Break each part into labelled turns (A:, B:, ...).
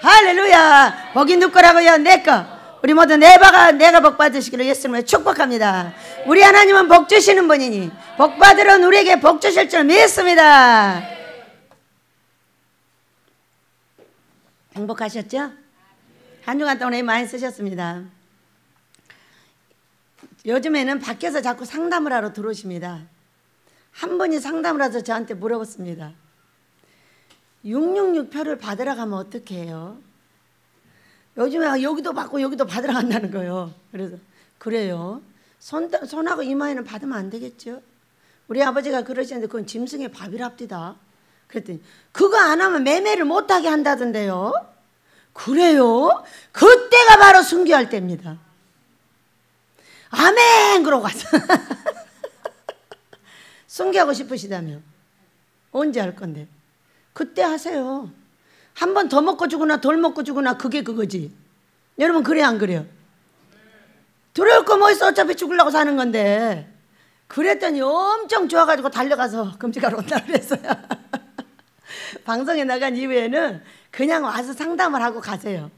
A: 할렐루야. 복이 누구라고요? 내 거. 우리 모두 내가 복 받으시기를 예수님을 축복합니다. 우리 하나님은 복 주시는 분이니 복 받으러 우리에게 복 주실 줄 믿습니다. 행복하셨죠? 한 주간 동안 많이 쓰셨습니다. 요즘에는 밖에서 자꾸 상담을 하러 들어오십니다. 한 분이 상담을 해서 저한테 물어봤습니다. 666표를 받으러 가면 어떻게 해요? 요즘에 여기도 받고 여기도 받으러 간다는 거예요. 그래서 그래요. 손하고 이마에는 받으면 안 되겠죠? 우리 아버지가 그러시는데 그건 짐승의 밥이랍디다. 그랬더니 그거 안 하면 매매를 못하게 한다던데요. 그래요? 그때가 바로 순교할 때입니다. 아멘 그러고 가서 순교하고 싶으시다며 언제 할 건데? 그때 하세요. 한 번 더 먹고 주거나 덜 먹고 주거나 그게 그거지. 여러분 그래 안 그래요? 두려울 거 뭐 있어? 어차피 죽으려고 사는 건데. 그랬더니 엄청 좋아가지고 달려가서 금식하러 온다 그랬어요. 방송에 나간 이후에는 그냥 와서 상담을 하고 가세요.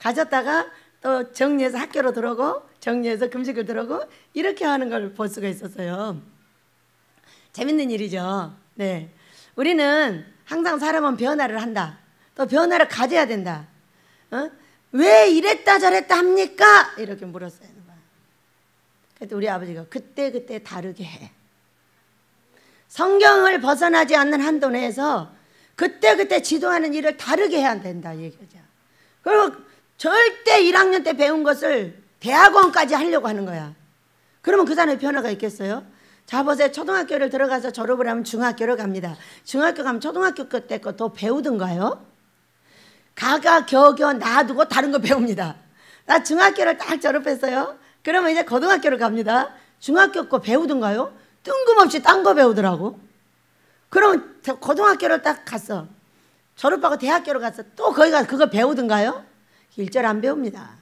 A: 가셨다가 또 정리해서 학교로 들어오고 정리해서 금식을 들어오고 이렇게 하는 걸 볼 수가 있었어요. 재밌는 일이죠. 네, 우리는 항상 사람은 변화를 한다. 또 변화를 가져야 된다. 왜 이랬다 저랬다 합니까? 이렇게 물었어요. 그래서 우리 아버지가 그때 다르게 해. 성경을 벗어나지 않는 한도 내에서 그때 지도하는 일을 다르게 해야 된다 얘기죠. 그리고 절대 1학년 때 배운 것을 대학원까지 하려고 하는 거야. 그러면 그 사람의 변화가 있겠어요? 자 보세요. 초등학교를 들어가서 졸업을 하면 중학교를 갑니다. 중학교 가면 초등학교 때 거 더 배우던가요? 가가 겨겨 놔두고 다른 거 배웁니다. 나 중학교를 딱 졸업했어요. 그러면 이제 고등학교를 갑니다. 중학교 거 배우던가요? 뜬금없이 딴 거 배우더라고. 그러면 고등학교를 딱 갔어. 졸업하고 대학교를 갔어. 또 거기 가서 그거 배우던가요? 일절 안 배웁니다.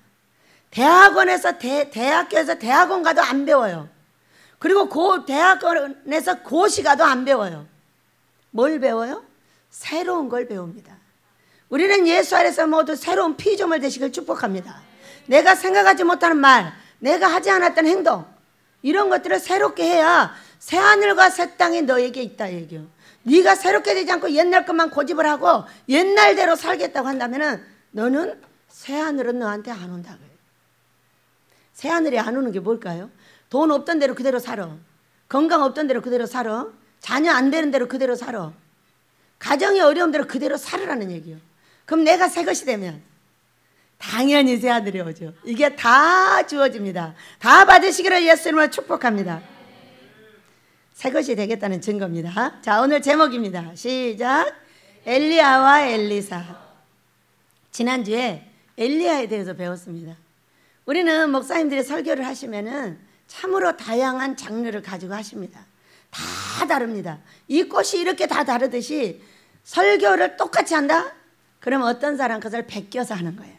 A: 대학원에서 대학교에서 대학원 가도 안 배워요. 그리고 대학원에서 고시 가도 안 배워요. 뭘 배워요? 새로운 걸 배웁니다. 우리는 예수 안에서 모두 새로운 피조물 되시길 축복합니다. 내가 생각하지 못하는 말, 내가 하지 않았던 행동, 이런 것들을 새롭게 해야 새하늘과 새 땅이 너에게 있다 얘기요. 네가 새롭게 되지 않고 옛날 것만 고집을 하고 옛날대로 살겠다고 한다면 너는 새하늘은 너한테 안 온다고요. 새하늘이 안 오는 게 뭘까요? 돈 없던 대로 그대로 살아. 건강 없던 대로 그대로 살아. 자녀 안 되는 대로 그대로 살아. 가정이 어려운 대로 그대로 살으라는 얘기요. 그럼 내가 새 것이 되면 당연히 새하늘이 오죠. 이게 다 주어집니다. 다 받으시기를 예수님을 축복합니다. 새 것이 되겠다는 증거입니다. 자, 오늘 제목입니다. 시작. 엘리야와 엘리사. 지난주에 엘리야에 대해서 배웠습니다. 우리는 목사님들이 설교를 하시면은 참으로 다양한 장르를 가지고 하십니다. 다 다릅니다. 이 꽃이 이렇게 다 다르듯이 설교를 똑같이 한다? 그러면 어떤 사람 그것을 베껴서 하는 거예요.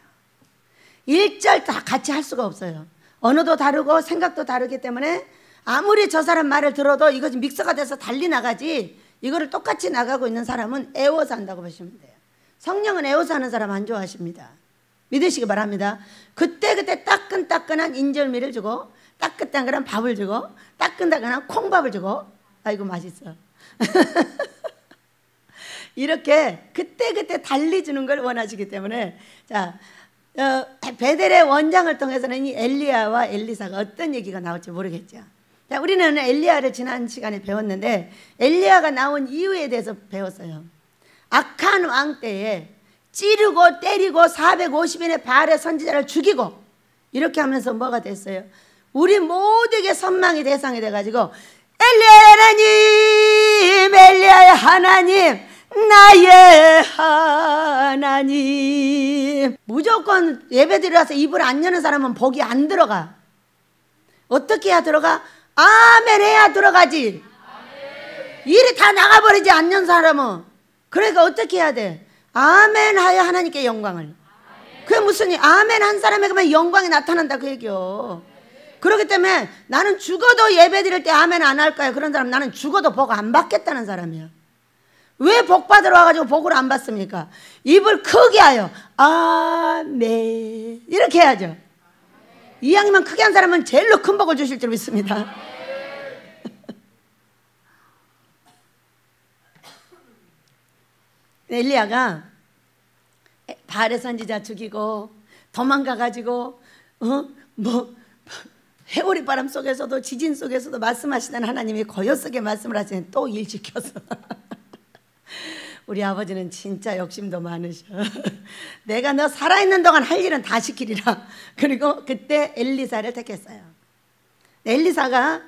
A: 일절 다 같이 할 수가 없어요. 언어도 다르고 생각도 다르기 때문에 아무리 저 사람 말을 들어도 이것이 믹서가 돼서 달리 나가지 이거를 똑같이 나가고 있는 사람은 애워서 한다고 보시면 돼요. 성령은 애워서 하는 사람 안 좋아하십니다. 믿으시기 바랍니다. 그때 따끈따끈한 인절미를 주고 따끈따끈한 밥을 주고 따끈따끈한 콩밥을 주고 아이고 맛있어. 이렇게 그때 달리 주는 걸 원하시기 때문에 자 베델의 원장을 통해서는 이 엘리야와 엘리사가 어떤 얘기가 나올지 모르겠죠. 자, 우리는 엘리야를 지난 시간에 배웠는데 엘리야가 나온 이유에 대해서 배웠어요. 악한 왕 때에 찌르고 때리고 450인의 바알의 선지자를 죽이고 이렇게 하면서 뭐가 됐어요? 우리 모두에게 선망의 대상이 돼가지고 엘리야의 하나님 나의 하나님. 무조건 예배드려서 입을 안 여는 사람은 복이 안 들어가. 어떻게 해야 들어가? 아멘 해야 들어가지. 일이 다 나가버리지 않는 사람은. 그러니까 어떻게 해야 돼? 아멘 하여 하나님께 영광을. 그게 무슨 일? 아멘 한 사람에게만 영광이 나타난다 그 얘기요. 그렇기 때문에 나는 죽어도 예배 드릴 때 아멘 안 할 거야. 그런 사람 나는 죽어도 복 안 받겠다는 사람이야. 왜 복 받으러 와가지고 복을 안 받습니까? 입을 크게 하여 아멘 이렇게 해야죠. 이왕이면 크게 한 사람은 제일로 큰 복을 주실 줄 믿습니다. 엘리야가 바알의 선지자 죽이고 도망가가지고 해오리 바람 속에서도 지진 속에서도 말씀하시던 하나님이 고요 속에 말씀을 하시는 또 일 지켜서 우리 아버지는 진짜 욕심도 많으셔. 내가 너 살아있는 동안 할 일은 다 시키리라. 그리고 그때 엘리사를 택했어요. 엘리사가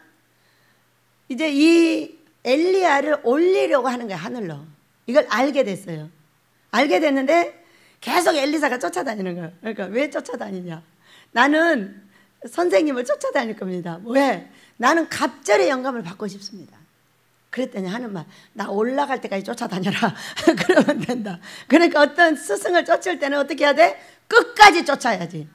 A: 이제 이 엘리야를 올리려고 하는 거야, 하늘로. 이걸 알게 됐어요. 알게 됐는데 계속 엘리사가 쫓아다니는 거예요. 그러니까 왜 쫓아다니냐? 나는 선생님을 쫓아다닐 겁니다. 왜? 나는 갑절의 영감을 받고 싶습니다. 그랬더니 하는 말, 나 올라갈 때까지 쫓아다녀라. 그러면 된다. 그러니까 어떤 스승을 쫓을 때는 어떻게 해야 돼? 끝까지 쫓아야지.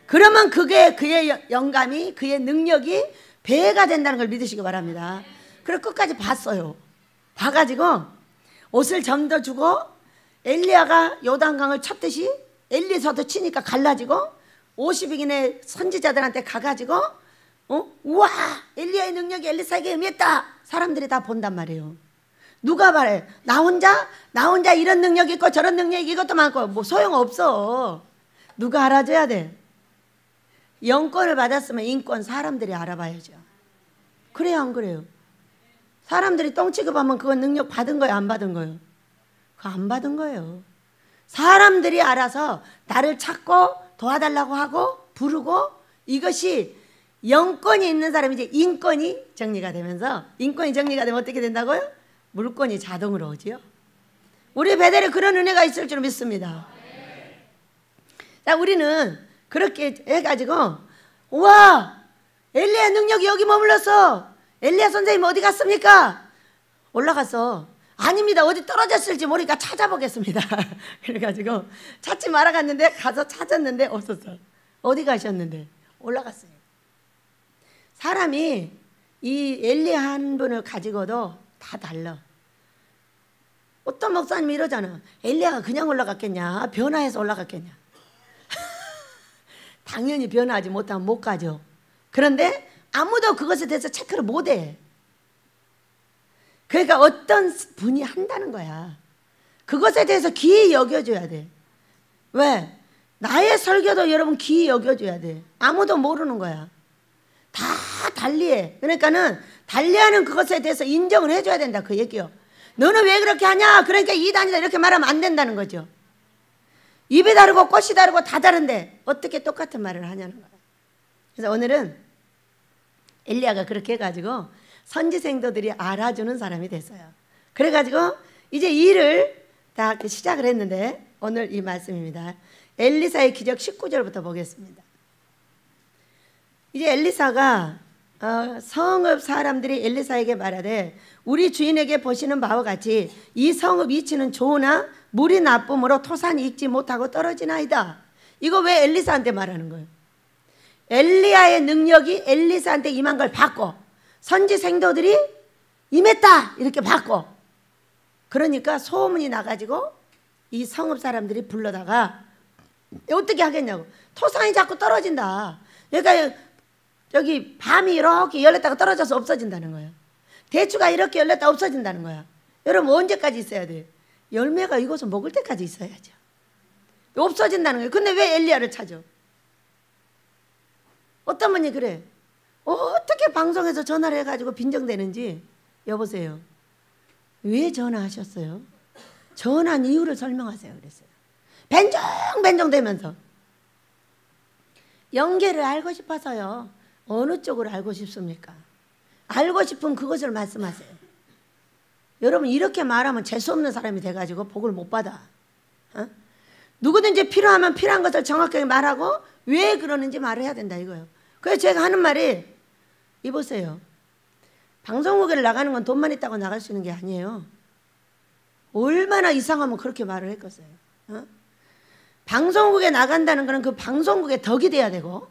A: 그러면 그게 그의 영감이, 그의 능력이 배가 된다는 걸 믿으시기 바랍니다. 그래서 끝까지 봤어요. 봐가지고 옷을 점도주고 엘리야가 요단강을 쳤듯이 엘리사도 치니까 갈라지고 50인의 선지자들한테 가가지고 우와 엘리야의 능력이 엘리사에게 임했다. 사람들이 다 본단 말이에요. 누가 말해? 나 혼자 이런 능력이 있고 저런 능력이 이것도 많고 뭐 소용없어. 누가 알아줘야 돼? 영권을 받았으면 인권 사람들이 알아봐야죠. 그래요 안 그래요? 사람들이 똥 취급하면 그건 능력 받은 거예요 안 받은 거예요? 그거 안 받은 거예요. 사람들이 알아서 나를 찾고 도와달라고 하고 부르고 이것이 영권이 있는 사람이 이제 인권이 정리가 되면서 인권이 정리가 되면 어떻게 된다고요? 물권이 자동으로 오지요. 우리 배달에 그런 은혜가 있을 줄 믿습니다. 자, 우리는 그렇게 해가지고 우와 엘리야 능력이 여기 머물렀어. 엘리야 선생님 어디 갔습니까? 올라가서 아닙니다. 어디 떨어졌을지 모르니까 찾아보겠습니다. 그래가지고 찾지 말아갔는데 가서 찾았는데 없었어. 어디 가셨는데? 올라갔어요. 사람이 이 엘리야 한 분을 가지고도 다 달라. 어떤 목사님이 이러잖아. 엘리야가 그냥 올라갔겠냐? 변화해서 올라갔겠냐? 당연히 변화하지 못하면 못 가죠. 그런데 아무도 그것에 대해서 체크를 못해. 그러니까 어떤 분이 한다는 거야. 그것에 대해서 귀히 여겨줘야 돼. 왜? 나의 설교도 여러분 귀히 여겨줘야 돼. 아무도 모르는 거야. 다 달리해. 그러니까는 달리하는 그것에 대해서 인정을 해줘야 된다 그 얘기요. 너는 왜 그렇게 하냐? 그러니까 이단이다 이렇게 말하면 안 된다는 거죠. 입이 다르고 꽃이 다르고 다 다른데 어떻게 똑같은 말을 하냐는 거야. 그래서 오늘은 엘리야가 그렇게 해가지고 선지생도들이 알아주는 사람이 됐어요. 그래가지고 이제 일을 다 시작을 했는데 오늘 이 말씀입니다. 엘리사의 기적 19절부터 보겠습니다. 이제 엘리사가 성읍 사람들이 엘리사에게 말하되 우리 주인에게 보시는 바와 같이 이 성읍 위치는 좋으나 물이 나쁨으로 토산이 익지 못하고 떨어지나이다. 이거 왜 엘리사한테 말하는 거예요? 엘리야의 능력이 엘리사한테 임한 걸 받고 선지 생도들이 임했다 이렇게 받고 그러니까 소문이 나가지고 이 성읍 사람들이 불러다가 어떻게 하겠냐고. 토산이 자꾸 떨어진다. 그러니까 여기 밤이 이렇게 열렸다가 떨어져서 없어진다는 거예요. 대추가 이렇게 열렸다 없어진다는 거야. 여러분 언제까지 있어야 돼요? 열매가 익어서 먹을 때까지 있어야죠. 없어진다는 거예요. 근데 왜 엘리야를 찾아? 어떤 분이 그래. 어떻게 방송에서 전화를 해가지고 빈정대는지 여보세요. 왜 전화하셨어요? 전화한 이유를 설명하세요. 그랬어요. 벤정대면서 영계를 알고 싶어서요. 어느 쪽으로 알고 싶습니까? 알고 싶으면 그것을 말씀하세요. 여러분 이렇게 말하면 재수없는 사람이 돼가지고 복을 못 받아. 누구든지 필요하면 필요한 것을 정확하게 말하고 왜 그러는지 말을 해야 된다 이거예요. 그래서 제가 하는 말이 이보세요. 방송국에 나가는 건 돈만 있다고 나갈 수 있는 게 아니에요. 얼마나 이상하면 그렇게 말을 했겠어요. 방송국에 나간다는 것은 그 방송국의 덕이 돼야 되고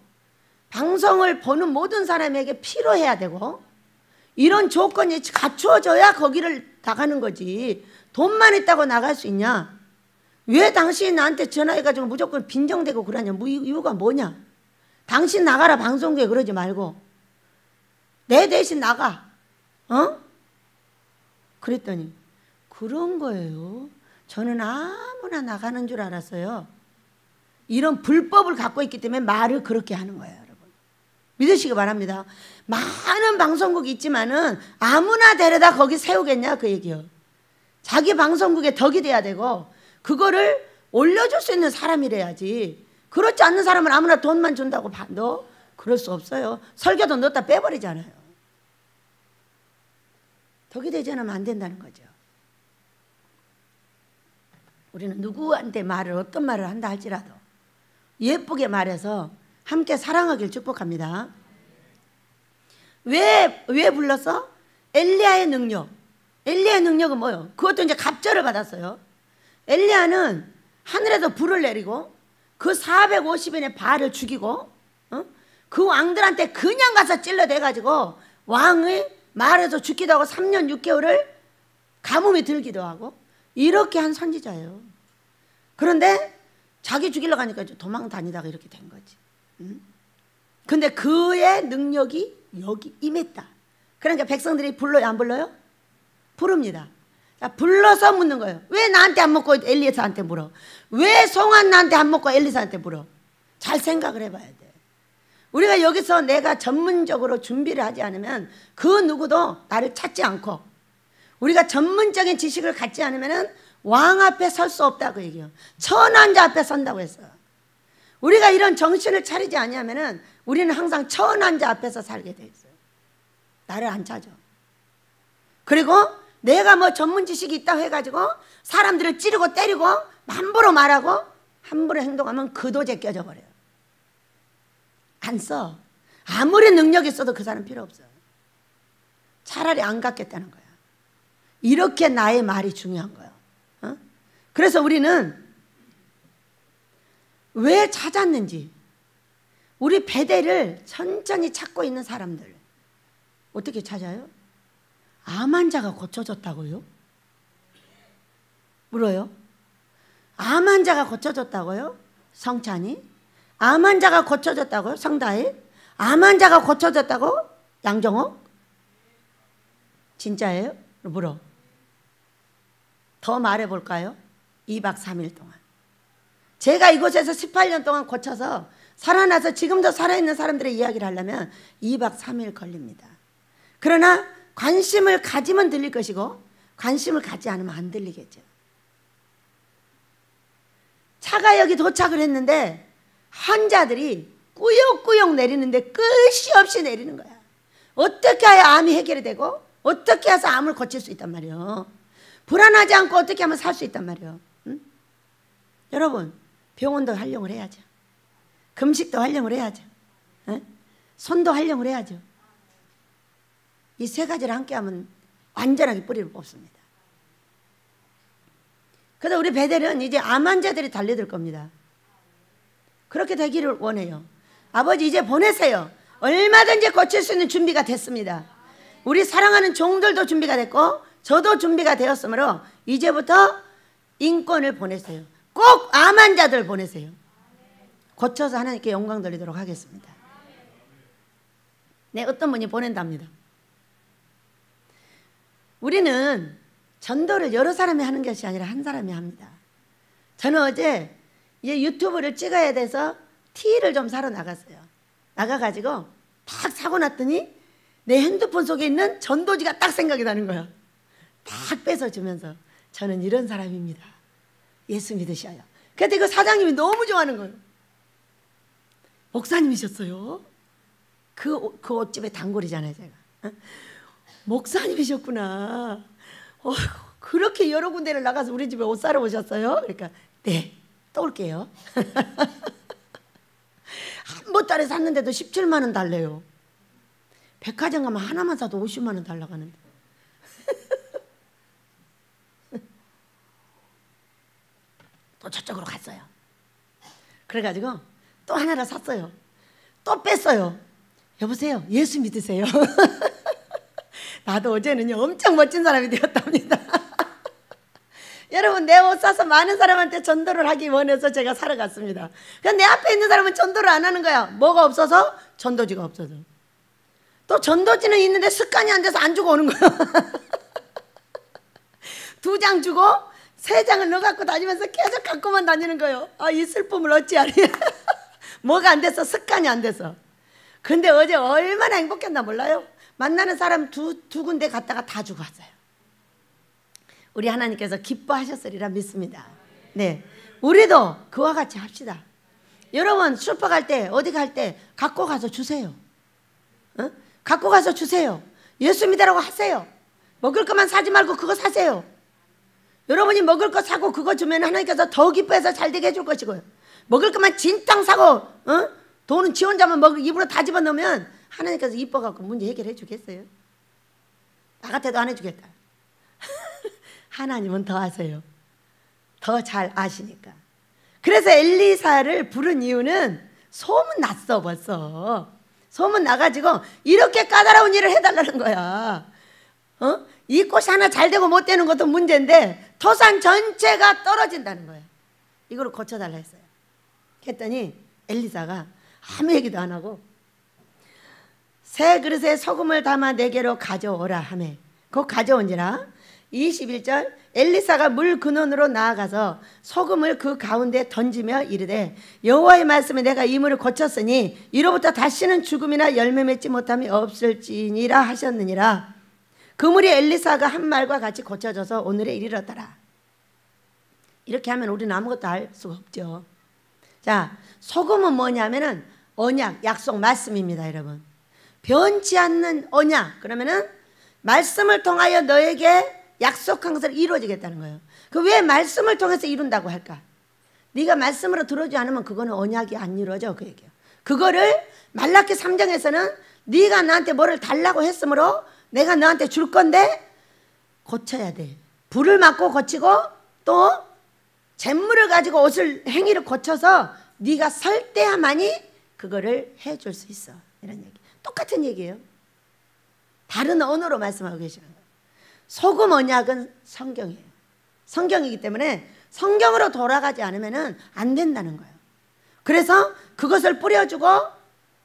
A: 방송을 보는 모든 사람에게 필요해야 되고 이런 조건이 갖추어져야 거기를 나가는 거지. 돈만 있다고 나갈 수 있냐? 왜 당신이 나한테 전화해가지고 무조건 빈정대고 그러냐? 이유가 뭐냐? 당신 나가라 방송국에 그러지 말고 내 대신 나가. 그랬더니 그런 거예요. 저는 아무나 나가는 줄 알았어요. 이런 불법을 갖고 있기 때문에 말을 그렇게 하는 거예요, 여러분. 믿으시기 바랍니다. 많은 방송국이 있지만은 아무나 데려다 거기 세우겠냐 그 얘기요. 자기 방송국에 덕이 돼야 되고 그거를 올려줄 수 있는 사람이래야지. 그렇지 않는 사람은 아무나 돈만 준다고 너 그럴 수 없어요. 설교도 넣었다 빼버리잖아요. 덕이 되지 않으면 안 된다는 거죠. 우리는 누구한테 어떤 말을 한다 할지라도 예쁘게 말해서 함께 사랑하길 축복합니다. 왜 불렀어? 엘리야의 능력. 엘리야의 능력은 뭐예요? 그것도 이제 갑절을 받았어요. 엘리야는 하늘에서 불을 내리고 그 450인의 바알을 죽이고 그 왕들한테 그냥 가서 찔러대가지고 왕의 말에서 죽기도 하고 3년 6개월을 가뭄이 들기도 하고 이렇게 한 선지자예요. 그런데 자기 죽이려고 하니까 도망 다니다가 이렇게 된 거지. 근데 그의 능력이 여기 임했다. 그러니까 백성들이 불러요 안 불러요? 부릅니다. 자, 불러서 묻는 거예요. 왜 나한테 안 묻고 엘리사한테 물어? 왜 송한나한테 안 묻고 엘리사한테 물어? 잘 생각을 해봐야 돼. 우리가 여기서 내가 전문적으로 준비를 하지 않으면 그 누구도 나를 찾지 않고 우리가 전문적인 지식을 갖지 않으면 왕 앞에 설 수 없다 그 얘기예요. 천한 자 앞에 선다고 했어요. 우리가 이런 정신을 차리지 않으면 우리는 항상 천한 자 앞에서 살게 돼 있어요. 나를 안 찾아. 그리고 내가 뭐 전문 지식이 있다고 해가지고 사람들을 찌르고 때리고 함부로 말하고 함부로 행동하면 그도제 껴져 버려요. 안 써. 아무리 능력이 있어도 그 사람 필요 없어요. 차라리 안 갖겠다는 거야. 이렇게 나의 말이 중요한 거예요. 그래서 우리는 왜 찾았는지 우리 베델을 천천히 찾고 있는 사람들 어떻게 찾아요? 암 환자가 고쳐졌다고요? 물어요. 암 환자가 고쳐졌다고요? 성찬이? 암 환자가 고쳐졌다고요? 성다일? 암 환자가 고쳐졌다고? 양정옥? 진짜예요? 물어. 더 말해볼까요? 2박 3일 동안. 제가 이곳에서 18년 동안 고쳐서 살아나서 지금도 살아있는 사람들의 이야기를 하려면 2박 3일 걸립니다. 그러나 관심을 가지면 들릴 것이고 관심을 갖지 않으면 안 들리겠죠. 차가 여기 도착을 했는데 환자들이 꾸역꾸역 내리는데 끝이 없이 내리는 거야. 어떻게 해야 암이 해결이 되고 어떻게 해서 암을 고칠 수 있단 말이에요. 불안하지 않고 어떻게 하면 살 수 있단 말이에요. 응? 여러분 병원도 활용을 해야죠. 금식도 활용을 해야죠. 응? 손도 활용을 해야죠. 이 세 가지를 함께 하면 완전하게 뿌리를 뽑습니다. 그래서 우리 베델은 이제 암 환자들이 달려들 겁니다. 그렇게 되기를 원해요. 아버지 이제 보내세요. 얼마든지 고칠 수 있는 준비가 됐습니다. 우리 사랑하는 종들도 준비가 됐고 저도 준비가 되었으므로 이제부터 인권을 보내세요. 꼭 암 환자들 보내세요. 고쳐서 하나님께 영광 돌리도록 하겠습니다. 네, 어떤 분이 보낸답니다. 우리는 전도를 여러 사람이 하는 것이 아니라 한 사람이 합니다. 저는 어제 유튜브를 찍어야 돼서 티를 좀 사러 나갔어요. 나가가지고 딱 사고 났더니 내 핸드폰 속에 있는 전도지가 딱 생각이 나는 거야. 딱 뺏어주면서 저는 이런 사람입니다. 예수 믿으셔요. 그런데 그 사장님이 너무 좋아하는 거예요. 목사님이셨어요? 그 옷집의 단골이잖아요, 제가. 목사님이셨구나. 그렇게 여러 군데를 나가서 우리 집에 옷 사러 오셨어요? 그러니까 네, 또 올게요. 한 보따리 샀는데도 17만 원 달래요. 백화점 가면 하나만 사도 50만 원 달라고 하는데. 또 저쪽으로 갔어요. 그래가지고 또 하나를 샀어요. 또 뺐어요. 여보세요, 예수 믿으세요? 나도 어제는요 엄청 멋진 사람이 되었답니다. 여러분, 내 옷 사서 많은 사람한테 전도를 하기 원해서 제가 사러 갔습니다. 그런데 내 앞에 있는 사람은 전도를 안 하는 거야. 뭐가 없어서? 전도지가 없어서. 또 전도지는 있는데 습관이 안 돼서 안 주고 오는 거야. 2장 주고 3장을 넣어 갖고 다니면서 계속 갖고만 다니는 거예요. 아, 이 슬픔을 어찌하리. 뭐가 안 돼서, 습관이 안 돼서. 근데 어제 얼마나 행복했나 몰라요? 만나는 사람 두 군데 갔다가 다 주고 왔어요. 우리 하나님께서 기뻐하셨으리라 믿습니다. 네, 우리도 그와 같이 합시다. 여러분, 슈퍼 갈 때, 어디 갈 때 갖고 가서 주세요. 어? 갖고 가서 주세요. 예수 믿으라고 하세요. 먹을 것만 사지 말고 그거 사세요. 여러분이 먹을 거 사고 그거 주면 하나님께서 더 기뻐해서 잘 되게 해줄 것이고요. 먹을 것만 진탕 사고 돈은 지 혼자만 입으로 다 집어넣으면 하나님께서 이뻐갖고 문제 해결해 주겠어요? 나 같아도 안 해주겠다. 하나님은 더 아세요. 더 잘 아시니까. 그래서 엘리사를 부른 이유는 소문 났어. 벌써 소문 나가지고 이렇게 까다로운 일을 해달라는 거야. 이 꽃이 하나 잘 되고 못 되는 것도 문제인데 토산 전체가 떨어진다는 거야. 이걸 고쳐달라 했어요. 그랬더니 엘리사가 아무 얘기도 안 하고 새 그릇에 소금을 담아 내게로 가져오라 하매 곧 가져온지라. 21절 엘리사가 물 근원으로 나아가서 소금을 그 가운데 던지며 이르되 여호와의 말씀에 내가 이 물을 고쳤으니 이로부터 다시는 죽음이나 열매 맺지 못함이 없을지니라 하셨느니라. 그 물이 엘리사가 한 말과 같이 고쳐져서 오늘에 이르렀더라. 이렇게 하면 우리는 아무것도 알 수가 없죠. 자, 소금은 뭐냐면은 언약, 약속, 말씀입니다. 여러분, 변치 않는 언약. 그러면은 말씀을 통하여 너에게 약속한 것을 이루어지겠다는 거예요. 그 왜 말씀을 통해서 이룬다고 할까? 네가 말씀으로 들어오지 않으면 그거는 언약이 안 이루어져. 그 얘기예요. 그거를 말라기 3장에서는 네가 나한테 뭐를 달라고 했으므로 내가 너한테 줄 건데 고쳐야 돼. 불을 맞고 고치고 또 잿물을 가지고 옷을 행위를 고쳐서 네가 설 때야만이 그거를 해줄 수 있어. 이런 얘기. 똑같은 얘기예요. 다른 언어로 말씀하고 계시는 거예요. 소금 언약은 성경이에요. 성경이기 때문에 성경으로 돌아가지 않으면 안 된다는 거예요. 그래서 그것을 뿌려주고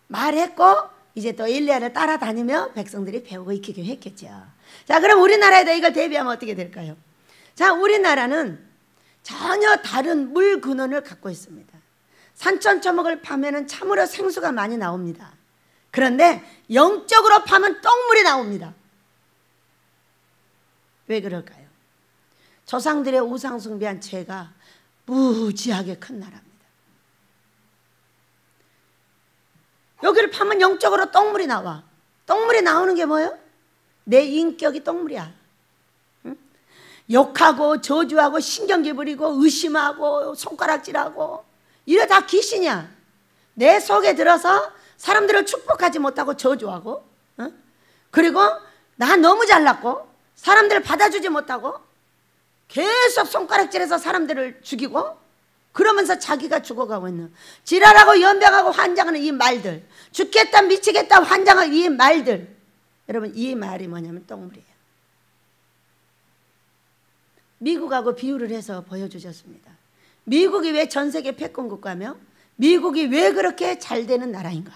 A: 말했고 이제 또 엘리야를 따라다니며 백성들이 배우고 익히게 했겠죠. 자, 그럼 우리나라에다 이걸 대비하면 어떻게 될까요? 자, 우리나라는 전혀 다른 물 근원을 갖고 있습니다. 산천초목을 파면은 참으로 생수가 많이 나옵니다. 그런데 영적으로 파면 똥물이 나옵니다. 왜 그럴까요? 조상들의 우상 숭배한 죄가 무지하게 큰 나라입니다. 여기를 파면 영적으로 똥물이 나와. 똥물이 나오는 게 뭐예요? 내 인격이 똥물이야. 응? 욕하고 저주하고 신경질 부리고 의심하고 손가락질하고 이래 다 귀신이야. 내 속에 들어서 사람들을 축복하지 못하고 저주하고 그리고 나 너무 잘났고 사람들을 받아주지 못하고 계속 손가락질해서 사람들을 죽이고 그러면서 자기가 죽어가고 있는 지랄하고 연병하고 환장하는 이 말들, 죽겠다 미치겠다 환장하는 이 말들, 여러분 이 말이 뭐냐면 똥물이에요. 미국하고 비유를 해서 보여주셨습니다. 미국이 왜 전 세계 패권 국가며 미국이 왜 그렇게 잘 되는 나라인가?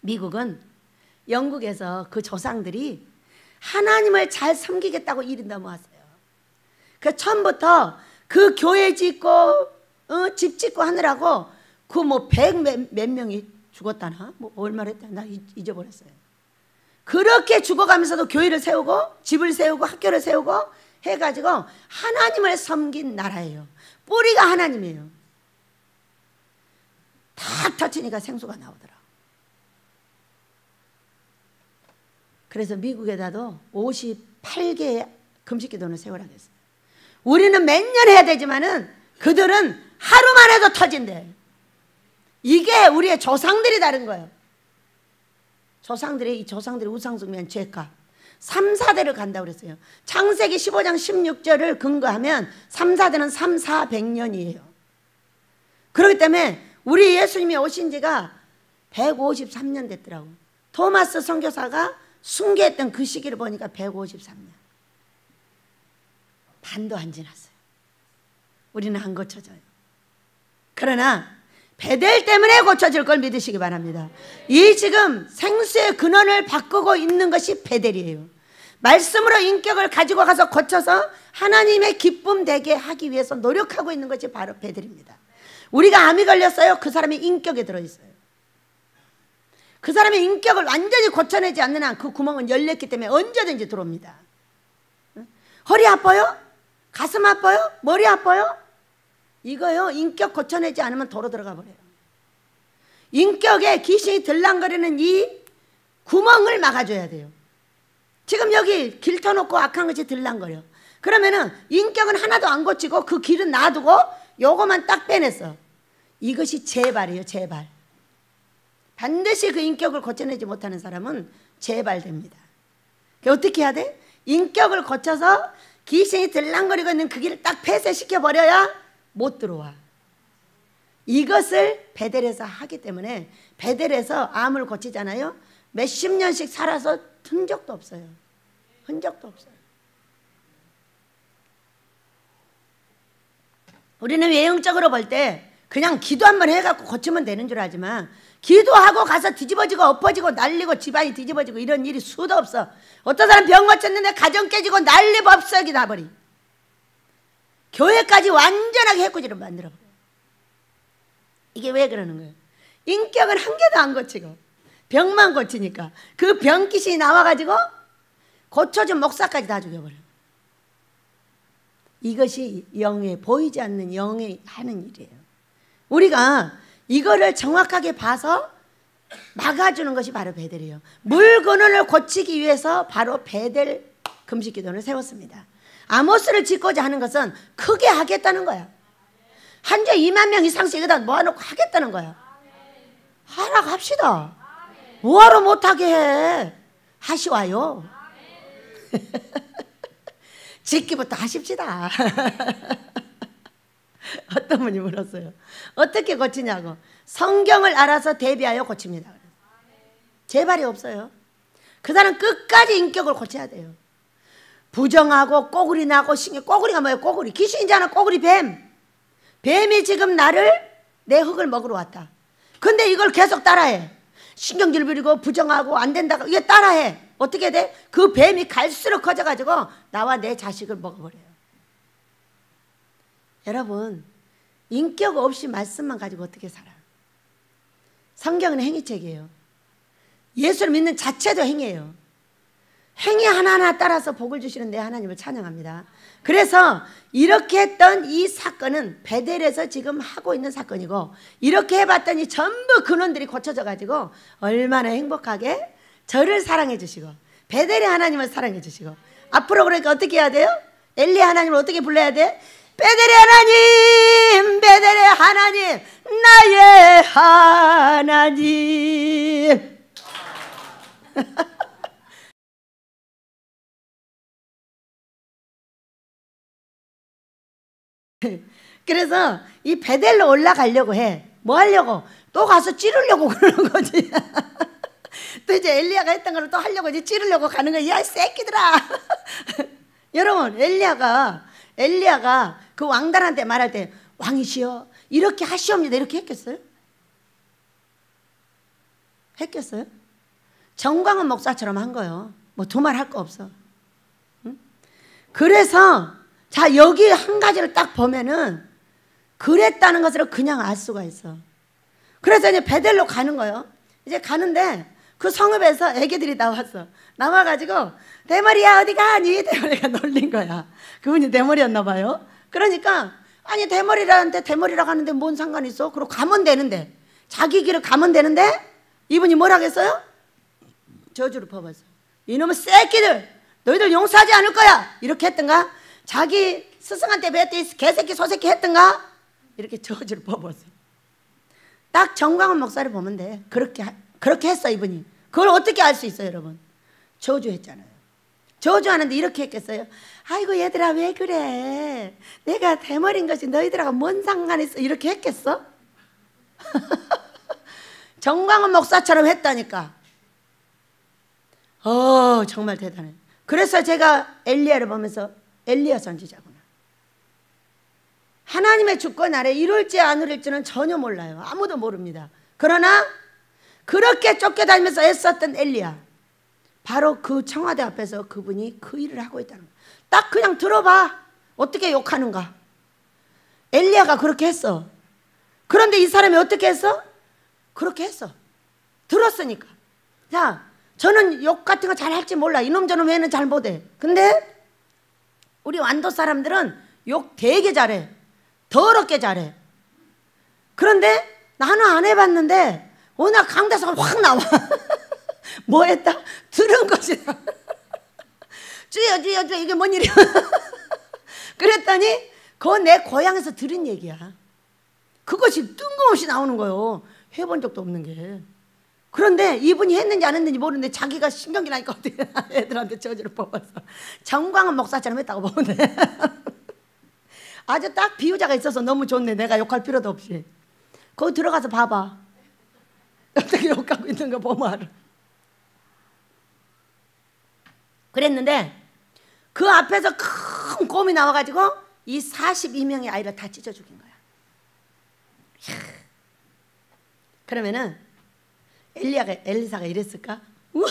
A: 미국은 영국에서 그 조상들이 하나님을 잘 섬기겠다고 이른다 모았어요. 그 처음부터 그 교회 짓고 집 짓고 하느라고 그 뭐 100 몇 명이 죽었다나 뭐 얼마나 했다 나 잊어버렸어요. 그렇게 죽어가면서도 교회를 세우고 집을 세우고 학교를 세우고 해가지고 하나님을 섬긴 나라예요. 뿌리가 하나님이에요. 탁 터치니까 생수가 나오더라. 그래서 미국에다도 58개의 금식기도는 세우라고 했어요. 우리는 몇 년 해야 되지만은 그들은 하루만 해도 터진대. 이게 우리의 조상들이 다른 거예요. 조상들이 우상숭배한 죄가 3, 4대를 간다고 그랬어요. 창세기 15장 16절을 근거하면 3, 4대는 3, 400년이에요. 그렇기 때문에 우리 예수님이 오신 지가 153년 됐더라고. 토마스 선교사가 숭계했던 그 시기를 보니까 153년. 반도 안 지났어요. 우리는 안 고쳐져요. 그러나 베델 때문에 고쳐질 걸 믿으시기 바랍니다. 이 지금 생수의 근원을 바꾸고 있는 것이 베델이에요. 말씀으로 인격을 가지고 가서 고쳐서 하나님의 기쁨 되게 하기 위해서 노력하고 있는 것이 바로 베델입니다. 우리가 암이 걸렸어요. 그 사람의 인격에 들어있어요. 그 사람의 인격을 완전히 고쳐내지 않는 한 그 구멍은 열렸기 때문에 언제든지 들어옵니다. 허리 아파요? 가슴 아파요? 머리 아파요? 이거요, 인격 고쳐내지 않으면 도로 들어가 버려요. 인격에 귀신이 들랑거리는 이 구멍을 막아줘야 돼요. 지금 여기 길 터놓고 악한 것이 들랑거려. 그러면은 인격은 하나도 안 고치고 그 길은 놔두고 요거만 딱 빼냈어. 이것이 재발이에요. 재발. 반드시 그 인격을 고쳐내지 못하는 사람은 재발됩니다. 어떻게 해야 돼? 인격을 고쳐서 귀신이 들랑거리고 있는 그 길을 딱 폐쇄시켜버려야 못 들어와. 이것을 베델에서 하기 때문에 베델에서 암을 고치잖아요. 몇십 년씩 살아서 흔적도 없어요. 흔적도 없어요. 우리는 외형적으로 볼 때 그냥 기도 한번 해갖고 고치면 되는 줄 알지만 기도하고 가서 뒤집어지고 엎어지고 날리고 집안이 뒤집어지고 이런 일이 수도 없어. 어떤 사람 병 고쳤는데 가정 깨지고 난리 법석이 나버리. 교회까지 완전하게 해코지를 만들어버려. 이게 왜 그러는 거예요? 인격은 한 개도 안 고치고 병만 고치니까 그 병귀신이 나와가지고 고쳐준 목사까지 다 죽여버려. 이것이 영의, 보이지 않는 영의 하는 일이에요. 우리가 이거를 정확하게 봐서 막아주는 것이 바로 베델이에요. 물건을 고치기 위해서 바로 베델 금식기도를 세웠습니다. 아모스를 짓고자 하는 것은 크게 하겠다는 거야. 한 주에 2만 명 이상씩 여기다 모아놓고 하겠다는 거야. 하라 합시다. 뭐하러 못하게 해. 하시와요. 짓기부터 하십시다. 어떤 분이 물었어요. 어떻게 고치냐고. 성경을 알아서 대비하여 고칩니다. 재발이 없어요. 그 사람 끝까지 인격을 고쳐야 돼요. 부정하고 꼬구리 나고 꼬구리가 뭐예요? 꼬구리. 귀신이잖아. 꼬구리 뱀. 뱀이 지금 나를 내 흙을 먹으러 왔다. 근데 이걸 계속 따라해. 신경질 부리고 부정하고 안 된다고 이게 따라해. 어떻게 돼? 그 뱀이 갈수록 커져가지고 나와 내 자식을 먹어버려요. 여러분, 인격 없이 말씀만 가지고 어떻게 살아? 성경은 행위책이에요. 예수를 믿는 자체도 행위예요. 행위 하나하나 따라서 복을 주시는 내 하나님을 찬양합니다. 그래서 이렇게 했던 이 사건은 베델에서 지금 하고 있는 사건이고, 이렇게 해봤더니 전부 근원들이 고쳐져 가지고 얼마나 행복하게 저를 사랑해 주시고 베델의 하나님을 사랑해 주시고, 앞으로 그러니까 어떻게 해야 돼요? 엘리 하나님을 어떻게 불러야 돼? 베델의 하나님, 베델의 하나님, 나의 하나님. 그래서 이 베델로 올라가려고 해. 뭐 하려고? 또 가서 찌르려고 그러는 거지. 또 이제 엘리야가 했던 걸 또 하려고 이제 찌르려고 가는 거야. 야, 이 새끼들아. 여러분, 엘리야가 그 왕단한테 말할 때 왕이시여 이렇게 하시옵니다 이렇게 했겠어요? 했겠어요? 정광훈 목사처럼 한 거예요. 뭐 두말할 거 없어. 응? 그래서 자, 여기 한 가지를 딱 보면은 그랬다는 것을 그냥 알 수가 있어. 그래서 이제 베델로 가는 거예요. 이제 가는데 그 성읍에서 애기들이 나왔어. 나와가지고 대머리야 어디 가니? 대머리가 놀린 거야. 그분이 대머리였나 봐요. 그러니까 아니 대머리라는데 대머리라고 하는데 뭔 상관이 있어? 그러고 가면 되는데, 자기 길을 가면 되는데 이분이 뭐라고 했어요? 저주를 퍼붓어. 이놈의 새끼들 너희들 용서하지 않을 거야 이렇게 했던가? 자기 스승한테 배웠더니 개새끼 소새끼 했던가? 이렇게 저주를 퍼붓어. 딱 정광훈 목사를 보면 돼. 그렇게 했어 이분이. 그걸 어떻게 알 수 있어요 여러분? 저주했잖아요. 저주하는데 이렇게 했겠어요? 아이고 얘들아 왜 그래? 내가 대머리인 것이 너희들하고 뭔 상관 있어? 이렇게 했겠어? 정광훈 목사처럼 했다니까. 정말 대단해. 그래서 제가 엘리야를 보면서 엘리야 선지자구나. 하나님의 주권 아래 이룰지 안 이룰지는 전혀 몰라요. 아무도 모릅니다. 그러나 그렇게 쫓겨다니면서 애썼던 엘리야, 바로 그 청와대 앞에서 그분이 그 일을 하고 있다는 거야. 딱 그냥 들어봐. 어떻게 욕하는가. 엘리야가 그렇게 했어. 그런데 이 사람이 어떻게 했어? 그렇게 했어. 들었으니까. 자, 저는 욕 같은 거 잘 할지 몰라. 이놈 저놈 외에는 잘 못해. 근데 우리 완도 사람들은 욕 되게 잘해. 더럽게 잘해. 그런데 나는 안 해봤는데 어느 강대상을 확 나와. 뭐 했다? 들은 것이. 주여 이게 뭔 일이야. 그랬더니 그건 내 고향에서 들은 얘기야. 그것이 뜬금없이 나오는 거예요. 해본 적도 없는 게. 그런데 이분이 했는지 안 했는지 모르는데 자기가 신경이 나니까 어떻게 애들한테 저주를 뽑아서 정광훈 목사처럼 했다고 보면 돼. 아주 딱 비유자가 있어서 너무 좋네. 내가 욕할 필요도 없이. 거기 들어가서 봐봐. 어떻게 욕하고 있는 거 보면 알아. 그랬는데 그 앞에서 큰 곰이 나와가지고 이 42명의 아이를 다 찢어 죽인 거야. 그러면은 엘리사가 이랬을까? 우와,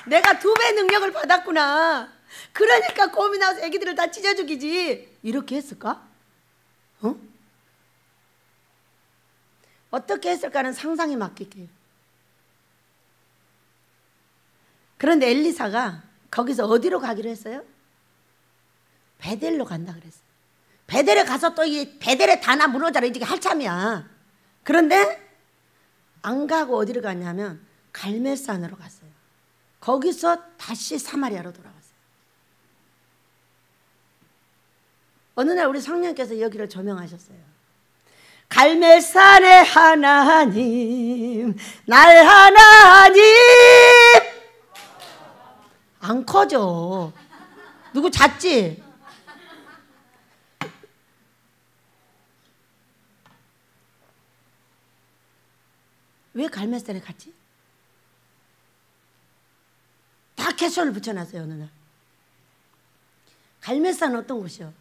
A: 내가 2배 능력을 받았구나. 그러니까 곰이 나와서 애기들을 다 찢어 죽이지. 이렇게 했을까? 어? 어떻게 했을까는 상상에 맡길게요. 그런데 엘리사가 거기서 어디로 가기로 했어요? 베델로 간다 그랬어요. 베델에 가서 또 이 베델에 다나 무너져라 이게 한참이야. 그런데 안 가고 어디로 갔냐면 갈멜산으로 갔어요. 거기서 다시 사마리아로 돌아왔어요. 어느 날 우리 성령께서 여기를 조명하셨어요. 갈멜산의 하나님, 날 하나님. 안 커져. 누구 잤지? 왜 갈멜산에 갔지? 다 캐션을 붙여놨어요. 어느 날 갈멜산은 어떤 곳이요?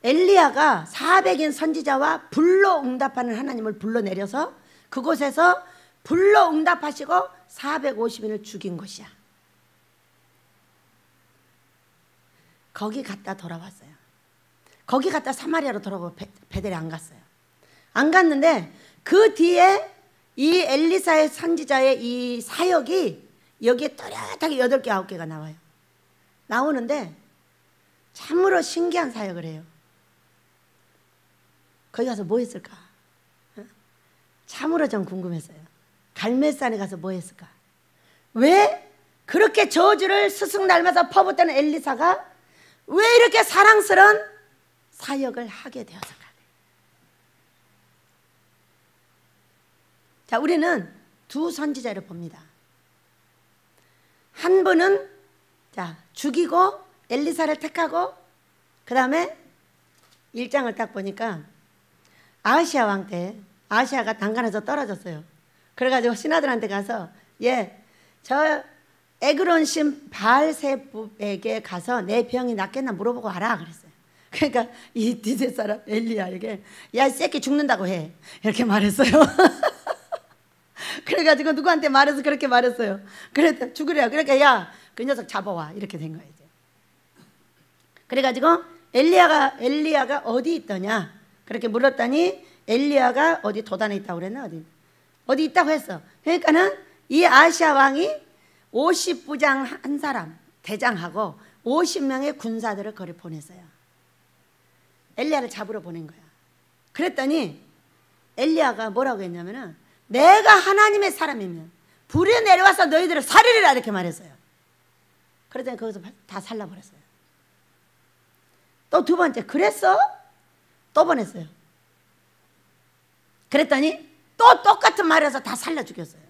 A: 엘리야가 400인 선지자와 불로 응답하는 하나님을 불러내려서 그곳에서 불로 응답하시고 450인을 죽인 곳이야. 거기 갔다 돌아왔어요. 거기 갔다 사마리아로 돌아오고 베델에 안 갔어요. 안 갔는데 그 뒤에 이 엘리사의 선지자의 이 사역이 여기에 또렷하게 8개 9개가 나와요. 나오는데 참으로 신기한 사역을 해요. 거기 가서 뭐 했을까? 참으로 좀 궁금했어요. 갈멜산에 가서 뭐 했을까? 왜 그렇게 저주를 스승 닮아서 퍼붓던 엘리사가 왜 이렇게 사랑스러운 사역을 하게 되었을까? 자, 우리는 2 선지자를 봅니다. 한 분은 자 죽이고 엘리사를 택하고 그 다음에 1장을 딱 보니까 아하시아 왕 때 아하시아가 단간에서 떨어졌어요. 그래가지고 신하들한테 가서 저 에그론 신 바알세불에게 가서 내 병이 낫겠나 물어보고 와라 그랬어요. 그러니까 이 디세 사람 엘리야에게 야 이 새끼 죽는다고 해 이렇게 말했어요. 그래가지고 누구한테 말해서 그렇게 말했어요. 그랬더니 죽으래요. 그러니까 야 그 녀석 잡아와 이렇게 된 거예요. 이제. 그래가지고 엘리야가 어디 있더냐 그렇게 물었더니 엘리야가 어디 도단에 있다고 그랬나 어디 있다고 했어. 그러니까는 이 아시아 왕이 50부장 한 사람 대장하고 50명의 군사들을 거기 보냈어요. 엘리야를 잡으러 보낸 거야. 그랬더니 엘리야가 뭐라고 했냐면은 내가 하나님의 사람이면 불이 내려와서 너희들을 살리리라 이렇게 말했어요. 그랬더니 거기서 다 살라버렸어요. 또 2번째 그랬어? 또 보냈어요. 그랬더니 또 똑같은 말해서 다 살려 죽였어요.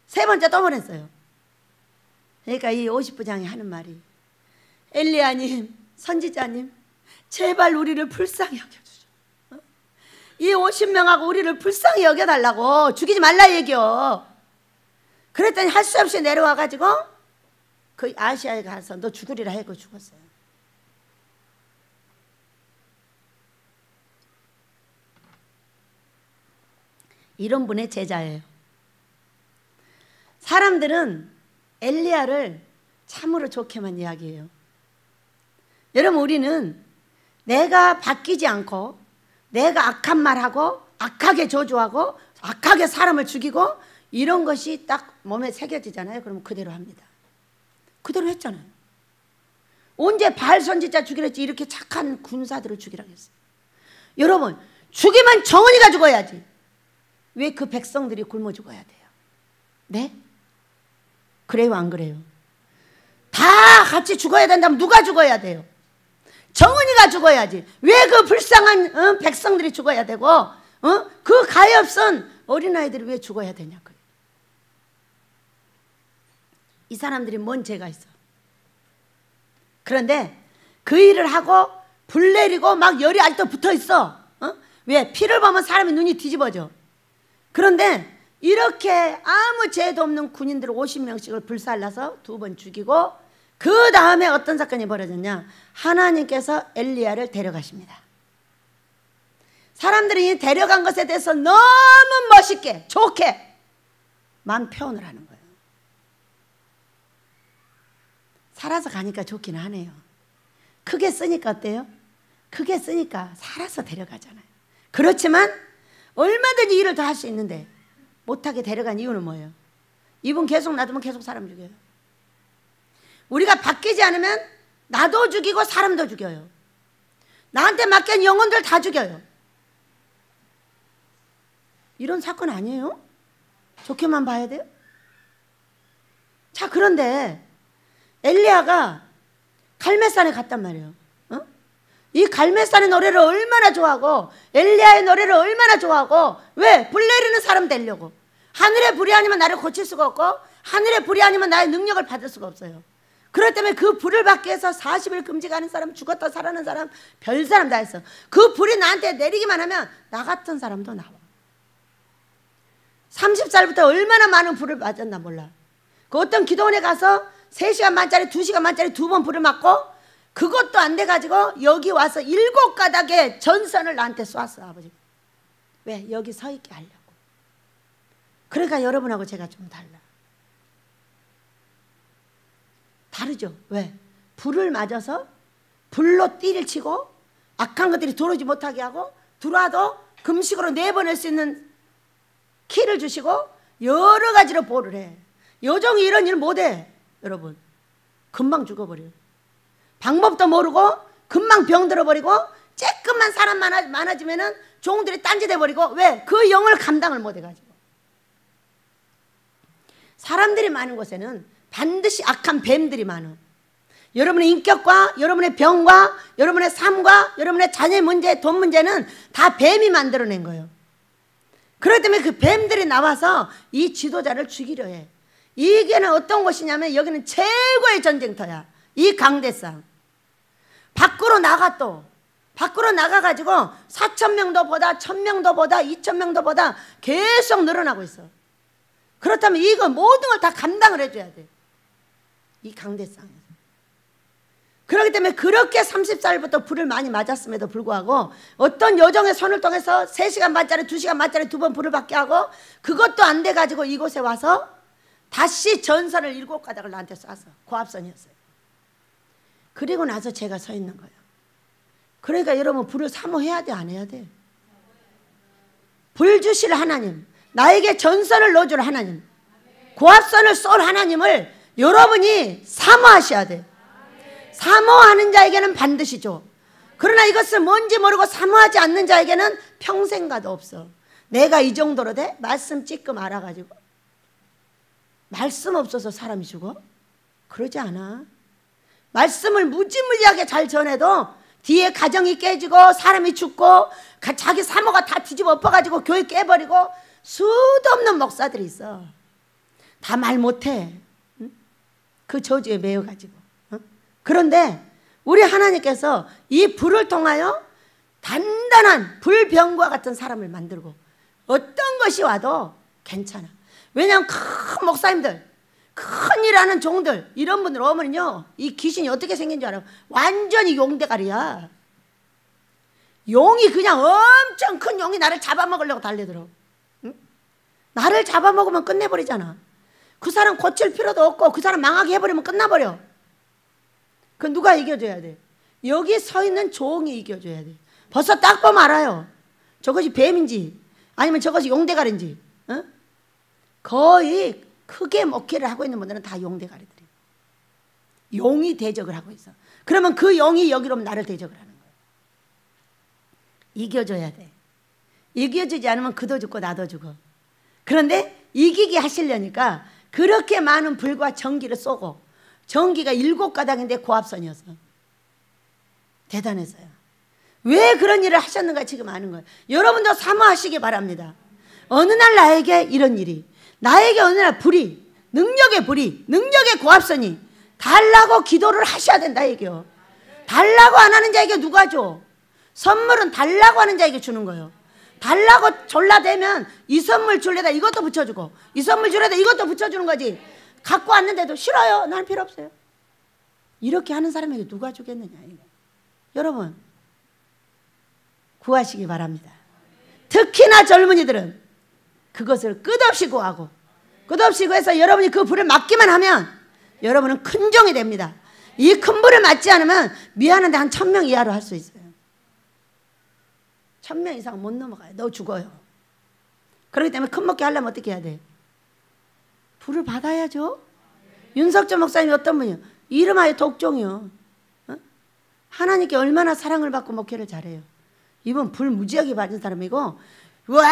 A: 3번째 또 보냈어요. 그러니까 이 50부장이 하는 말이 엘리야님 선지자님 제발 우리를 불쌍히 여겨주죠. 이 50명하고 우리를 불쌍히 여겨달라고 죽이지 말라 얘기요. 그랬더니 할 수 없이 내려와가지고 그 아시아에 가서 너 죽으리라 해고 죽었어요. 이런 분의 제자예요. 사람들은 엘리야를 참으로 좋게만 이야기해요. 여러분, 우리는 내가 바뀌지 않고 내가 악한 말하고 악하게 저주하고 악하게 사람을 죽이고 이런 것이 딱 몸에 새겨지잖아요. 그러면 그대로 합니다. 그대로 했잖아요. 언제 바알 선지자 죽이라 했지 이렇게 착한 군사들을 죽이라고 했어요. 여러분, 죽이면 정은이가 죽어야지. 왜 그 백성들이 굶어 죽어야 돼요? 네? 그래요, 안 그래요? 다 같이 죽어야 된다면 누가 죽어야 돼요? 정은이가 죽어야지. 왜 그 불쌍한 백성들이 죽어야 되고 그 가엾은 어린아이들이 왜 죽어야 되냐. 이 사람들이 뭔 죄가 있어. 그런데 그 일을 하고 불 내리고 막 열이 아직도 붙어 있어. 왜? 피를 보면 사람이 눈이 뒤집어져. 그런데 이렇게 아무 죄도 없는 군인들 50명씩을 불살라서 2번 죽이고 그 다음에 어떤 사건이 벌어졌냐. 하나님께서 엘리야를 데려가십니다. 사람들이 데려간 것에 대해서 너무 멋있게 좋게 마음 표현을 하는 거예요. 살아서 가니까 좋긴 하네요. 크게 쓰니까 어때요? 크게 쓰니까 살아서 데려가잖아요. 그렇지만 얼마든지 일을 더 할 수 있는데 못하게 데려간 이유는 뭐예요? 이분 계속 놔두면 계속 사람 죽여요. 우리가 바뀌지 않으면 나도 죽이고 사람도 죽여요. 나한테 맡긴 영혼들 다 죽여요. 이런 사건 아니에요? 좋게만 봐야 돼요? 자, 그런데 엘리야가 갈멜산에 갔단 말이에요. 이 갈멜산의 노래를 얼마나 좋아하고 엘리야의 노래를 얼마나 좋아하고. 왜? 불 내리는 사람 되려고. 하늘의 불이 아니면 나를 고칠 수가 없고 하늘의 불이 아니면 나의 능력을 받을 수가 없어요. 그렇기 때문에 그 불을 받기 위해서 40일 금식하는 사람, 죽었다 살아난 사람, 별 사람 다 했어. 그 불이 나한테 내리기만 하면 나 같은 사람도 나와. 30살부터 얼마나 많은 불을 맞았나 몰라. 그 어떤 기도원에 가서 3시간 만짜리 2시간 만짜리 2번 불을 맞고 그것도 안 돼가지고 여기 와서 7가닥의 전선을 나한테 쐈어. 아버지. 왜? 여기 서 있게 하려고. 그러니까 여러분하고 제가 좀 달라. 다르죠. 왜? 불을 맞아서 불로 띠를 치고 악한 것들이 들어오지 못하게 하고 들어와도 금식으로 내보낼 수 있는 키를 주시고 여러 가지로 보호를 해. 여종이 이런 일 못해. 여러분, 금방 죽어버려요. 방법도 모르고 금방 병들어버리고 조금만 사람 많아지면은 종들이 딴짓해버리고. 왜? 그 영을 감당을 못해가지고. 사람들이 많은 곳에는 반드시 악한 뱀들이 많아. 여러분의 인격과 여러분의 병과 여러분의 삶과 여러분의 자녀의 문제, 돈 문제는 다 뱀이 만들어낸 거예요. 그렇기 때문에 그 뱀들이 나와서 이 지도자를 죽이려 해. 이게는 어떤 곳이냐면 여기는 최고의 전쟁터야. 이 강대상. 밖으로 나가 또. 밖으로 나가가지고 4,000명도 보다 1,000명도 보다 2,000명도 보다 계속 늘어나고 있어. 그렇다면 이거 모든 걸 다 감당을 해줘야 돼. 이 강대상에서. 그렇기 때문에 그렇게 30살부터 불을 많이 맞았음에도 불구하고 어떤 여종의 손을 통해서 3시간 반짜리 2시간 반짜리 2번 불을 받게 하고 그것도 안 돼가지고 이곳에 와서 다시 전선을 7가닥을 나한테 쐈어. 고압선이었어요. 그리고 나서 제가 서 있는 거예요. 그러니까 여러분, 불을 사모해야 돼, 안 해야 돼? 불 주실 하나님, 나에게 전선을 넣어줄 하나님, 고압선을 쏠 하나님을 여러분이 사모하셔야 돼. 사모하는 자에게는 반드시 줘. 그러나 이것을 뭔지 모르고 사모하지 않는 자에게는 평생 가도 없어. 내가 이 정도로 돼? 말씀 찌끔 알아가지고 말씀 없어서 사람이 죽어? 그러지 않아. 말씀을 무지무지하게 잘 전해도 뒤에 가정이 깨지고 사람이 죽고 자기 사모가 다 뒤집어 엎어가지고 교회 깨버리고 수도 없는 목사들이 있어. 다 말 못해. 그 저주에 매여가지고. 그런데 우리 하나님께서 이 불을 통하여 단단한 불병과 같은 사람을 만들고 어떤 것이 와도 괜찮아. 왜냐하면 큰 목사님들, 큰 일하는 종들, 이런 분들 오면요, 이 귀신이 어떻게 생긴 줄 알아요? 완전히 용대가리야. 용이 그냥 엄청 큰 용이 나를 잡아먹으려고 달려들어. 응? 나를 잡아먹으면 끝내버리잖아. 그 사람 고칠 필요도 없고 그 사람 망하게 해버리면 끝나버려. 그 누가 이겨줘야 돼? 여기 서 있는 종이 이겨줘야 돼. 벌써 딱 보면 알아요. 저것이 뱀인지 아니면 저것이 용대가리인지. 어? 거의 크게 목회를 하고 있는 분들은 다 용대가리들이에요. 용이 대적을 하고 있어. 그러면 그 용이 여기로 오면 나를 대적을 하는 거예요. 이겨줘야 돼. 이겨주지 않으면 그도 죽고 나도 죽어. 그런데 이기게 하시려니까 그렇게 많은 불과 전기를 쏘고, 전기가 7가닥인데 고압선이었어. 대단했어요. 왜 그런 일을 하셨는가 지금 아는 거예요. 여러분도 사모하시기 바랍니다. 어느 날 나에게 이런 일이, 나에게 어느 날 불이, 능력의 고압선이 달라고 기도를 하셔야 된다 얘기요. 달라고 안 하는 자에게 누가 줘? 선물은 달라고 하는 자에게 주는 거예요. 달라고 졸라대면 이 선물 줄래다 이것도 붙여주고, 이 선물 줄래다 이것도 붙여주는 거지. 갖고 왔는데도 싫어요. 난 필요 없어요. 이렇게 하는 사람에게 누가 주겠느냐 이거. 여러분 구하시기 바랍니다. 특히나 젊은이들은 그것을 끝없이 구하고, 끝없이 구해서 여러분이 그 불을 맞기만 하면 여러분은 큰 종이 됩니다. 이 큰 불을 맞지 않으면 미안한데 한 1000명 이하로 할 수 있어요. 1000명 이상 못 넘어가요. 너 죽어요. 그렇기 때문에 큰 먹게 하려면 어떻게 해야 돼? 불을 받아야죠. 윤석철 목사님이 어떤 분이요? 이름하여 독종이요. 어? 하나님께 얼마나 사랑을 받고 목회를 잘해요. 이분 불 무지하게 받은 사람이고 와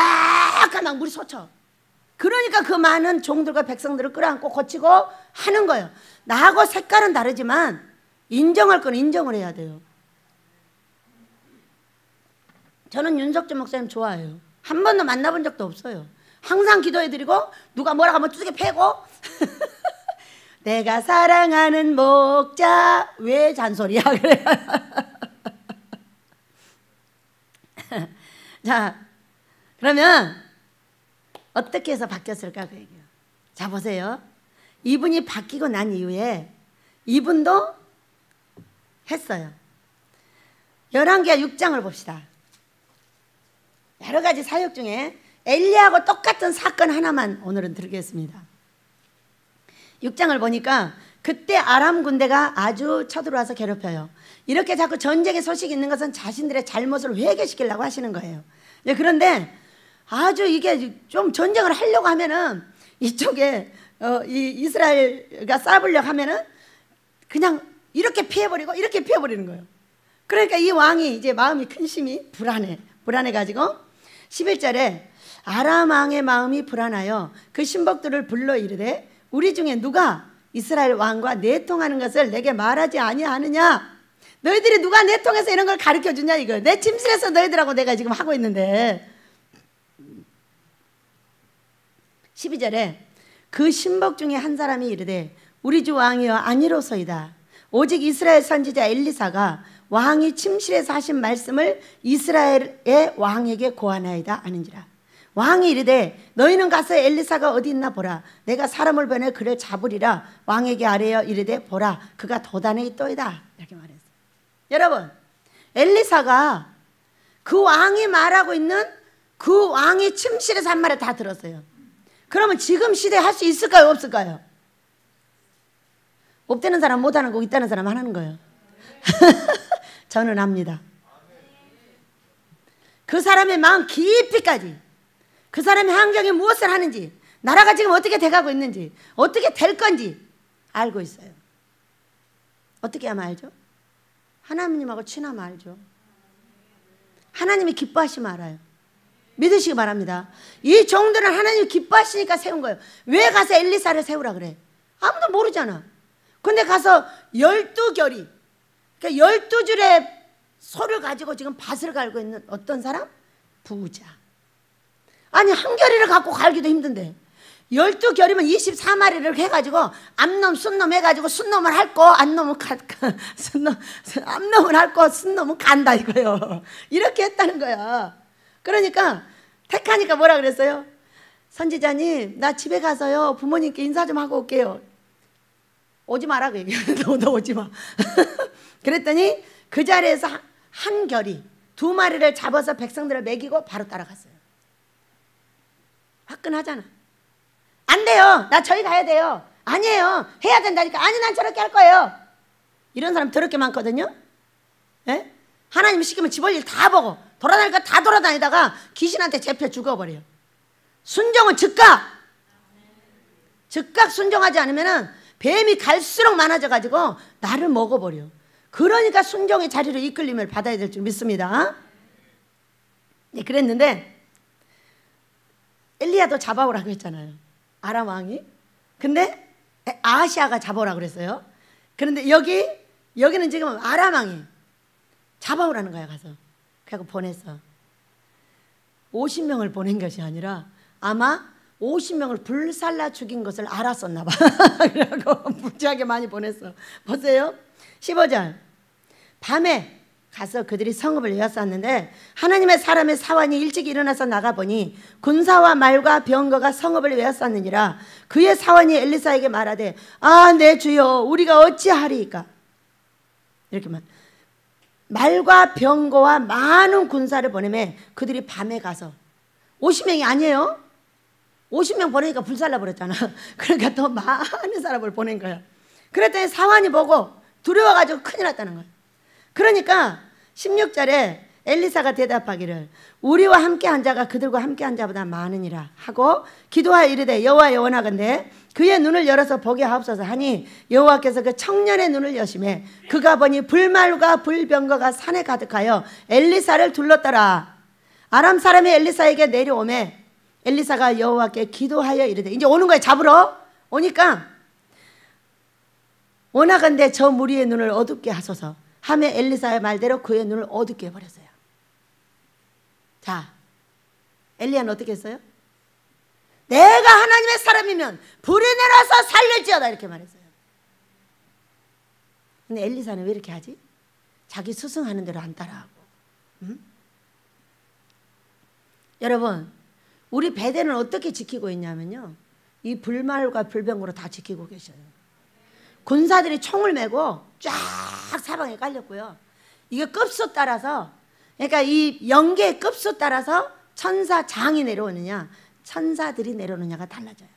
A: 막 물이 솟쳐. 그러니까 그 많은 종들과 백성들을 끌어안고 고치고 하는 거예요. 나하고 색깔은 다르지만 인정할 건 인정을 해야 돼요. 저는 윤석철 목사님 좋아해요. 한 번도 만나본 적도 없어요. 항상 기도해드리고 누가 뭐라고 하면 두개 패고 내가 사랑하는 목자 왜 잔소리야 그래. 자, 그러면 어떻게 해서 바뀌었을까 그 얘기예요. 자 보세요. 이분이 바뀌고 난 이후에 이분도 했어요. 열왕기하 6장을 봅시다. 여러 가지 사역 중에 엘리야하고 똑같은 사건 하나만 오늘은 들겠습니다. 6장을 보니까 그때 아람 군대가 아주 쳐들어와서 괴롭혀요. 이렇게 자꾸 전쟁의 소식이 있는 것은 자신들의 잘못을 회개시키려고 하시는 거예요. 그런데 아주 이게 좀 전쟁을 하려고 하면은 이쪽에 이 이스라엘가 싸우려고 하면은 그냥 이렇게 피해버리고 이렇게 피해버리는 거예요. 그러니까 이 왕이 이제 마음이 근심이 불안해가지고 11절에 아람 왕의 마음이 불안하여 그 신복들을 불러 이르되 우리 중에 누가 이스라엘 왕과 내통하는 것을 내게 말하지 아니하느냐. 너희들이 누가 내통해서 이런 걸 가르쳐주냐 이거. 내 침실에서 너희들하고 내가 지금 하고 있는데. 12절에 그 신복 중에 한 사람이 이르되 우리 주 왕이여 아니로소이다. 오직 이스라엘 선지자 엘리사가 왕이 침실에서 하신 말씀을 이스라엘의 왕에게 고하나이다 하는지라. 왕이 이르되 너희는 가서 엘리사가 어디 있나 보라. 내가 사람을 보내 그를 잡으리라. 왕에게 아뢰어 이르되 보라 그가 도단에 있도이다. 이렇게 말했어요. 여러분 엘리사가 그 왕이 말하고 있는 그 왕이 침실에서 한 말을 다 들었어요. 그러면 지금 시대에 할 수 있을까요 없을까요? 없다는 사람 못하는 거고 있다는 사람 하는 거예요. 저는 합니다. 그 사람의 마음 깊이까지 그 사람의 환경이 무엇을 하는지, 나라가 지금 어떻게 돼가고 있는지, 어떻게 될 건지 알고 있어요. 어떻게 하면 알죠? 하나님하고 친하면 알죠. 하나님이 기뻐하시면 알아요. 믿으시기 바랍니다. 이 종들은 하나님이 기뻐하시니까 세운 거예요. 왜 가서 엘리사를 세우라 그래? 아무도 모르잖아. 근데 가서 12결이, 그러니까 12줄의 소를 가지고 지금 밭을 갈고 있는 어떤 사람? 부자. 아니 한 결의를 갖고 갈기도 힘든데 12결이면 24마리를 해가지고 암놈 순놈 해가지고 순놈을 핥고 암놈은 암놈을 핥고 순놈은 간다 이거요. 이렇게 했다는 거야. 그러니까 택하니까 뭐라 그랬어요? 선지자님 나 집에 가서요 부모님께 인사 좀 하고 올게요. 오지 마라 그 얘기야. 너 오지 마. 그랬더니 그 자리에서 한 결이 2마리를 잡아서 백성들을 먹이고 바로 따라갔어요. 화끈하잖아. 안 돼요. 나 저희 가야 돼요. 아니에요. 해야 된다니까. 아니 난 저렇게 할 거예요. 이런 사람 더럽게 많거든요. 예? 하나님이 시키면 집 올 일 다 보고 돌아다닐 거 다 돌아다니다가 귀신한테 잡혀 죽어버려요. 순종은 즉각 순종하지 않으면 뱀이 갈수록 많아져가지고 나를 먹어버려. 그러니까 순종의 자리로 이끌림을 받아야 될 줄 믿습니다. 네, 그랬는데 엘리야도 잡아오라고 했잖아요. 아람 왕이. 근데 아하시아가 잡아오라고 그랬어요. 그런데 여기는 지금 아람 왕이 잡아오라는 거야. 가서 그래서 보냈어. 50명을 보낸 것이 아니라 아마 50명을 불살라 죽인 것을 알았었나 봐. 그래갖고 무지하게 많이 보냈어. 보세요. 15절. 밤에 가서 그들이 성읍을 에워쌌는데 하나님의 사람의 사환이 일찍 일어나서 나가보니 군사와 말과 병거가 성읍을 에워쌌느니라. 그의 사환이 엘리사에게 말하되 아 내 주여 우리가 어찌하리이까. 이렇게 말과 병거와 많은 군사를 보내매 그들이 밤에 가서 50명이 아니에요. 50명 보내니까 불살라 버렸잖아. 그러니까 더 많은 사람을 보낸 거야. 그랬더니 사환이 보고 두려워가지고 큰일 났다는 거야. 그러니까 16절에 엘리사가 대답하기를 우리와 함께한 자가 그들과 함께한 자보다 많으니라 하고 기도하여 이르되 여호와여 원하건대 그의 눈을 열어서 보게 하옵소서 하니 여호와께서 그 청년의 눈을 여심해 그가 보니 불말과 불병거가 산에 가득하여 엘리사를 둘렀더라. 아람 사람이 엘리사에게 내려오매 엘리사가 여호와께 기도하여 이르되 이제 오는 거예요. 잡으러 오니까 원하건대 저 무리의 눈을 어둡게 하소서 하며 엘리사의 말대로 그의 눈을 어둡게 해버렸어요. 자, 엘리야는 어떻게 했어요? 내가 하나님의 사람이면 불이 내려서 살릴지어다 이렇게 말했어요. 근데 엘리사는 왜 이렇게 하지? 자기 스승하는 대로 안 따라하고. 응? 여러분 우리 베델은 어떻게 지키고 있냐면요, 이 불말과 불병으로 다 지키고 계셔요. 군사들이 총을 메고 쫙 사방에 깔렸고요. 이게 급수 따라서, 그러니까 이 영계의 급수 따라서 천사장이 내려오느냐 천사들이 내려오느냐가 달라져요.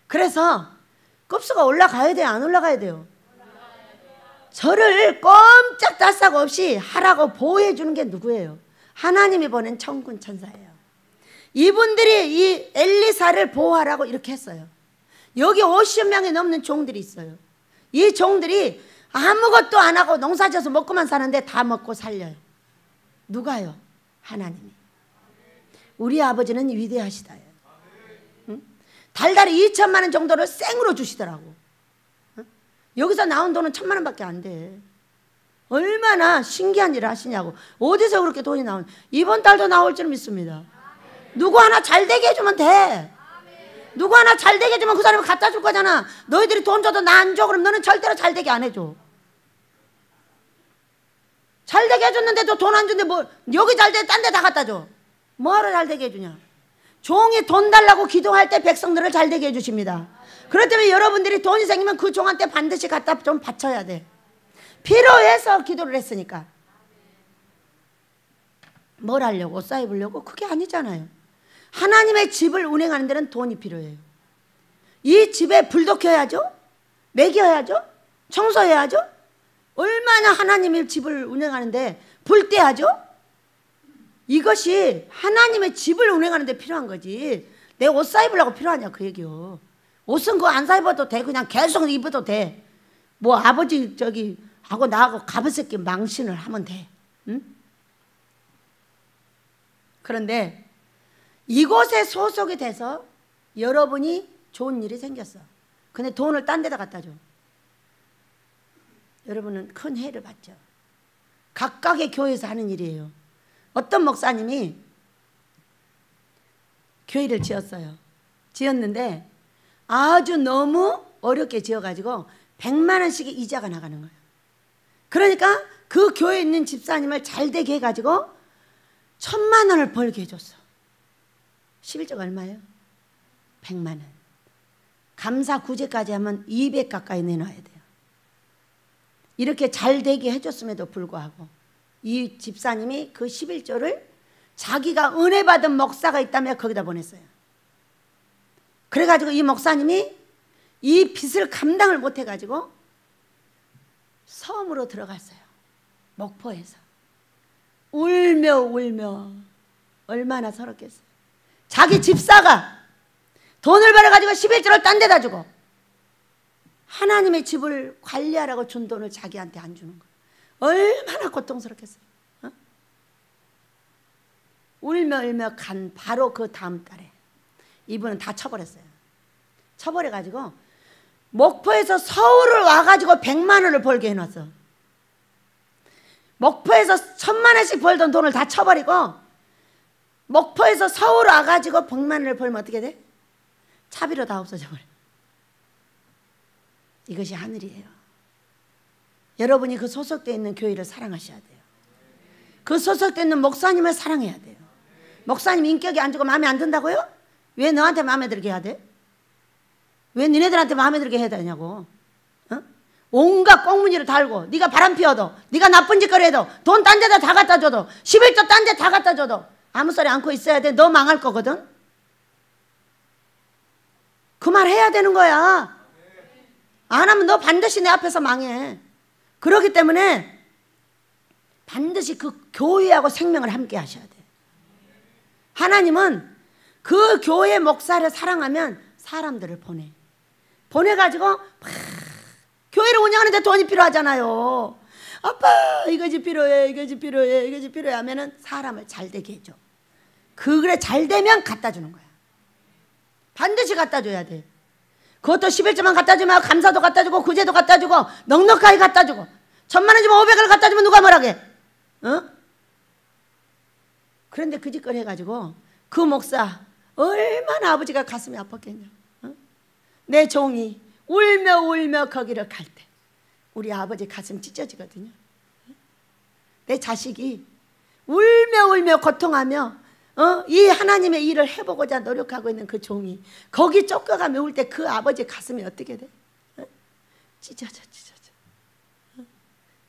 A: 그래서 급수가 올라가야 돼요, 안 올라가야 돼요? 저를 꼼짝달싹 없이 하라고 보호해 주는 게 누구예요? 하나님이 보낸 천군 천사예요. 이분들이 이 엘리사를 보호하라고 이렇게 했어요. 여기 50명이 넘는 종들이 있어요. 이 종들이 아무것도 안 하고 농사져서 먹고만 사는데 다 먹고 살려요. 누가요? 하나님이. 우리 아버지는 위대하시다요. 응? 달달이 2천만 원 정도를 생으로 주시더라고. 응? 여기서 나온 돈은 1,000만 원밖에 안 돼. 얼마나 신기한 일을 하시냐고. 어디서 그렇게 돈이 나오냐. 이번 달도 나올 줄 믿습니다. 누구 하나 잘 되게 해주면 돼. 누구 하나 잘 되게 해주면 그 사람이 갖다 줄 거잖아. 너희들이 돈 줘도 나 안 줘. 그럼 너는 절대로 잘 되게 안 해줘. 잘 되게 해줬는데도 돈 안 준대. 뭐 여기 잘 돼, 딴 데 다 갖다 줘. 뭐하러 잘 되게 해주냐. 종이 돈 달라고 기도할 때 백성들을 잘 되게 해주십니다. 그렇기 때문에 여러분들이 돈이 생기면 그 종한테 반드시 갖다 좀 바쳐야 돼. 필요해서 기도를 했으니까. 뭘 하려고? 옷 사 입으려고? 그게 아니잖아요. 하나님의 집을 운행하는 데는 돈이 필요해요. 이 집에 불도 켜야죠. 먹여야죠. 청소해야죠. 얼마나 하나님의 집을 운행하는데 불 떼야죠. 이것이 하나님의 집을 운행하는 데 필요한 거지. 내 옷 사 입으려고 필요하냐 그 얘기요. 옷은 그거 안 사 입어도 돼. 그냥 계속 입어도 돼. 뭐 아버지 저기 하고 나하고 가버새끼 망신을 하면 돼. 응? 그런데 이곳에 소속이 돼서 여러분이 좋은 일이 생겼어. 근데 돈을 딴 데다 갖다 줘. 여러분은 큰 해를 받죠. 각각의 교회에서 하는 일이에요. 어떤 목사님이 교회를 지었어요. 지었는데 아주 너무 어렵게 지어가지고 100만 원씩의 이자가 나가는 거예요. 그러니까 그 교회에 있는 집사님을 잘 되게 해가지고 1,000만 원을 벌게 해줬어. 11조가 얼마예요? 100만 원. 감사 구제까지 하면 200 가까이 내놔야 돼요. 이렇게 잘 되게 해줬음에도 불구하고 이 집사님이 그 11조를 자기가 은혜 받은 목사가 있다며 거기다 보냈어요. 그래가지고 이 목사님이 이 빚을 감당을 못해가지고 섬으로 들어갔어요. 목포에서 울며 울며. 얼마나 서럽겠어요. 자기 집사가 돈을 벌어가지고 11조를 딴 데다 주고 하나님의 집을 관리하라고 준 돈을 자기한테 안 주는 거예요. 얼마나 고통스럽겠어요. 어? 울며 울며 간 바로 그 다음 달에 이분은 다 쳐버렸어요. 쳐버려가지고 목포에서 서울을 와가지고 100만 원을 벌게 해놨어. 목포에서 1000만 원씩 벌던 돈을 다 쳐버리고 목포에서 서울 와가지고 100만 원을 벌면 어떻게 돼? 차비로 다 없어져 버려. 이것이 하늘이에요. 여러분이 그 소속되어 있는 교회를 사랑하셔야 돼요. 그 소속되어 있는 목사님을 사랑해야 돼요. 목사님 인격이 안 좋고 마음에 안 든다고요? 왜 너한테 마음에 들게 해야 돼? 왜 니네들한테 마음에 들게 해야 되냐고. 어? 온갖 꽁무니를 달고 네가 바람 피워도 네가 나쁜 짓거리 해도 돈 딴 데다 다 갖다 줘도 11조 딴 데 다 갖다 줘도 아무 소리 않고 있어야 돼. 너 망할 거거든. 그 말 해야 되는 거야. 안 하면 너 반드시 내 앞에서 망해. 그렇기 때문에 반드시 그 교회하고 생명을 함께 하셔야 돼. 하나님은 그 교회 목사를 사랑하면 사람들을 보내가지고 교회를 운영하는데 돈이 필요하잖아요. 아빠 이것이 필요해, 이것이 필요해, 이것이 필요해 하면은 사람을 잘 되게 해줘. 그래 잘 되면 갖다 주는 거야. 반드시 갖다 줘야 돼. 그것도 11조만 갖다 주면 감사도 갖다 주고 구제도 갖다 주고 넉넉하게 갖다 주고 1000만 원 주면 500을 갖다 주면 누가 뭐라게? 어? 그런데 그 짓거리 해가지고 그 목사 얼마나 아버지가 가슴이 아팠겠냐. 어? 내 종이 울며 울며 거기를 갈 때 우리 아버지 가슴 찢어지거든요. 내 자식이 울며 울며 고통하며 이 하나님의 일을 해보고자 노력하고 있는 그 종이 거기 쫓겨가며 울 때 그 아버지 가슴이 어떻게 돼? 찢어져.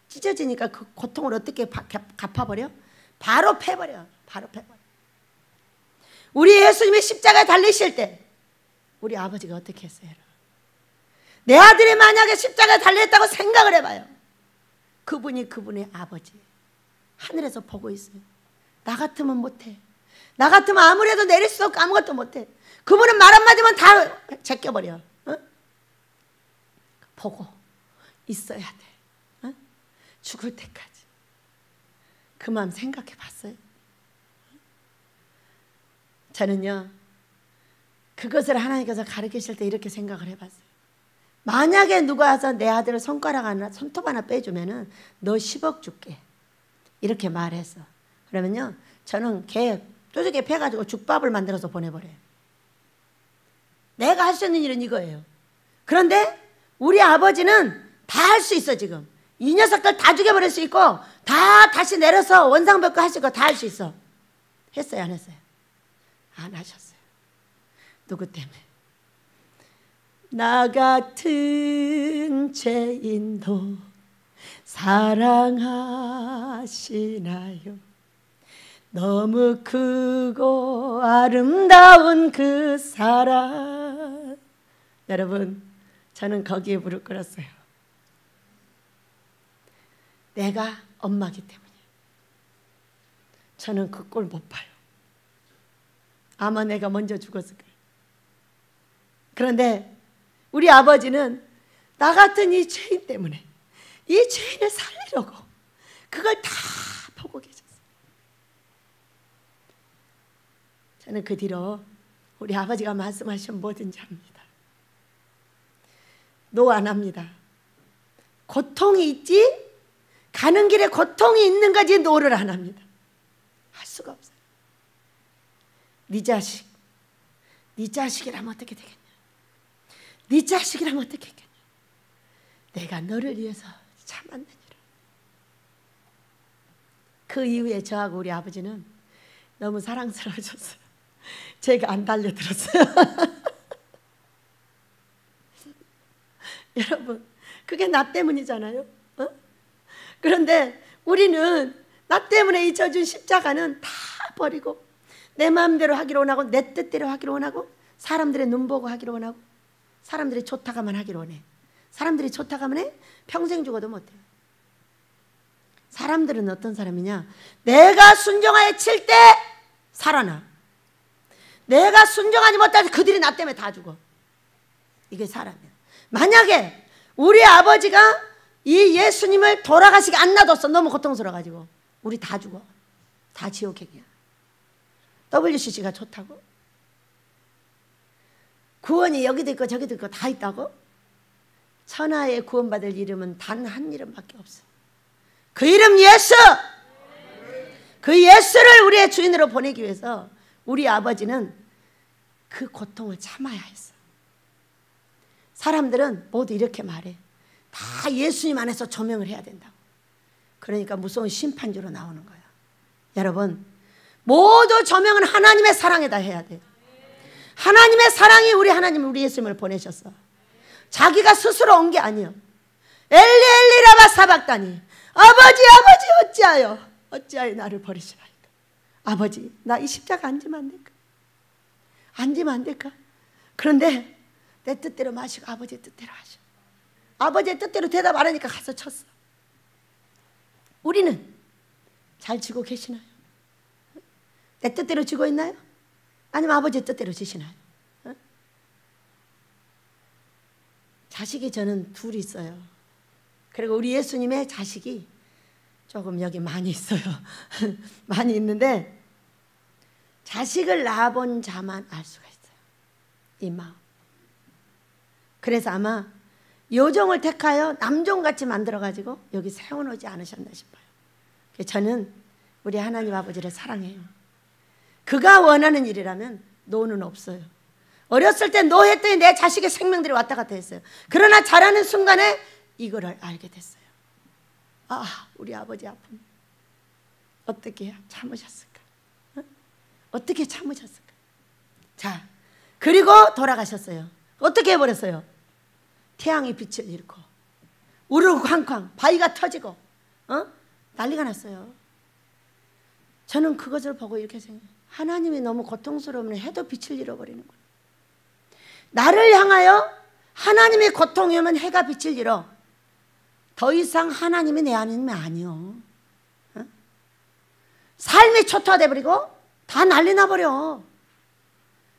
A: 찢어지니까 그 고통을 어떻게 갚아버려? 바로 패버려. 우리 예수님이 십자가에 달리실 때 우리 아버지가 어떻게 했어요? 내 아들이 만약에 십자가에 달려있다고 생각을 해봐요. 그분이 그분의 아버지 하늘에서 보고 있어요. 나 같으면 못해. 나 같으면 아무래도 내릴 수 없고 아무것도 못해. 그분은 말 한마디면 다 제껴버려. 어? 보고 있어야 돼. 어? 죽을 때까지. 그 마음 생각해 봤어요. 저는요 그것을 하나님께서 가르치실 때 이렇게 생각을 해봤어요. 만약에 누가 와서 내 아들을 손가락 하나 손톱 하나 빼주면은 너 10억 줄게 이렇게 말했어. 그러면요 저는 걔 쪼지게 패가지고 죽밥을 만들어서 보내버려요. 내가 할 수 있는 일은 이거예요. 그런데 우리 아버지는 다 할 수 있어. 지금 이 녀석들 다 죽여버릴 수 있고 다 다시 내려서 원상복구 하실 거 다 할 수 있어. 했어요 안 했어요? 안 하셨어요. 누구 때문에? 나 같은 죄인도 사랑하시나요? 너무 크고 아름다운 그 사랑. 여러분 저는 거기에 무릎 꿇었어요. 내가 엄마기 때문에 저는 그 꼴 못 봐요. 아마 내가 먼저 죽었을 거예요. 그런데 우리 아버지는 나 같은 이 죄인 때문에 이 죄인을 살리려고 그걸 다 보고 계셨어요. 저는 그 뒤로 우리 아버지가 말씀하시면 뭐든지 합니다. 노 안 합니다. 고통이 있지 가는 길에 고통이 있는 거지 노를 안 합니다. 할 수가 없어요. 네 자식, 네 자식이라면 어떻게 되겠냐? 네 자식이라면 어떻게 했겠냐? 내가 너를 위해서 참았느니라. 그 이후에 저하고 우리 아버지는 너무 사랑스러워졌어요. 제가 안 달려들었어요. 여러분 그게 나 때문이잖아요. 어? 그런데 우리는 나 때문에 잊혀준 십자가는 다 버리고 내 마음대로 하기로 원하고 내 뜻대로 하기로 원하고 사람들의 눈 보고 하기로 원하고 사람들이 좋다고 하면 하기로 원해. 사람들이 좋다고 하면 해? 평생 죽어도 못해. 사람들은 어떤 사람이냐? 내가 순종하여 칠 때 살아나. 내가 순종하지 못해서 그들이 나 때문에 다 죽어. 이게 사람이야. 만약에 우리 아버지가 이 예수님을 돌아가시게 안 놔뒀어. 너무 고통스러워가지고 우리 다 죽어. 다 지옥행이야. WCC가 좋다고? 구원이 여기도 있고 저기도 있고 다 있다고? 천하에 구원받을 이름은 단 한 이름밖에 없어. 그 이름 예수! 그 예수를 우리의 주인으로 보내기 위해서 우리 아버지는 그 고통을 참아야 했어. 사람들은 모두 이렇게 말해. 다 예수님 안에서 조명을 해야 된다고. 그러니까 무서운 심판주로 나오는 거야. 여러분, 모두 조명은 하나님의 사랑에다 해야 돼. 하나님의 사랑이 우리 하나님, 우리 예수님을 보내셨어. 자기가 스스로 온 게 아니에요. 엘리 엘리 라마 사박다니. 아버지 어찌하여 나를 버리시나이까. 아버지, 나 이 십자가 앉으면 안 될까? 앉으면 안 될까? 그런데 내 뜻대로 마시고 아버지의 뜻대로 하셔. 아버지의 뜻대로 대답 안 하니까 가서 쳤어. 우리는 잘 지고 계시나요? 내 뜻대로 지고 있나요? 아니면 아버지의 뜻대로 지시나요? 자식이 저는 둘이 있어요. 그리고 우리 예수님의 자식이 조금 여기 많이 있어요. 많이 있는데 자식을 낳아본 자만 알 수가 있어요. 이 마음. 그래서 아마 요종을 택하여 남종같이 만들어가지고 여기 세워놓지 않으셨나 싶어요. 저는 우리 하나님 아버지를 사랑해요. 그가 원하는 일이라면 노는 없어요. 어렸을 때 노했더니 내 자식의 생명들이 왔다 갔다 했어요. 그러나 자라는 순간에 이거를 알게 됐어요. 아, 우리 아버지 아픔 어떻게 참으셨을까? 어떻게 참으셨을까? 자, 그리고 돌아가셨어요. 어떻게 해버렸어요? 태양이 빛을 잃고 우르르 쾅쾅 바위가 터지고 난리가 났어요. 저는 그것을 보고 이렇게 생각해요. 하나님이 너무 고통스러우면 해도 빛을 잃어버리는구나. 나를 향하여 하나님의 고통이 오면 해가 빛을 잃어. 더 이상 하나님이 내 하나님이 아니요. 삶이 초토화돼 버리고 다 난리 나버려.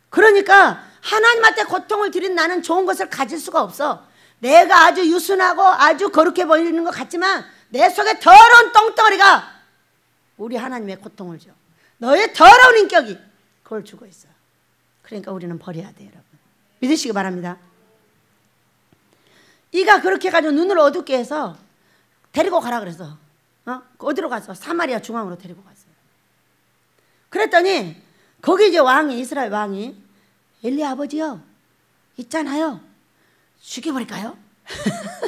A: 그러니까 하나님한테 고통을 드린 나는 좋은 것을 가질 수가 없어. 내가 아주 유순하고 아주 거룩해 보이는 것 같지만 내 속에 더러운 똥덩어리가 우리 하나님의 고통을 줘. 너의 더러운 인격이 그걸 주고 있어. 그러니까 우리는 버려야 돼, 여러분. 믿으시기 바랍니다. 이가 그렇게 해가지고 눈을 어둡게 해서 데리고 가라 그래서 어디로 갔어? 사마리아 중앙으로 데리고 갔어요. 그랬더니 거기 이제 왕이, 이스라엘 왕이 엘리 아버지요 있잖아요, 죽여버릴까요?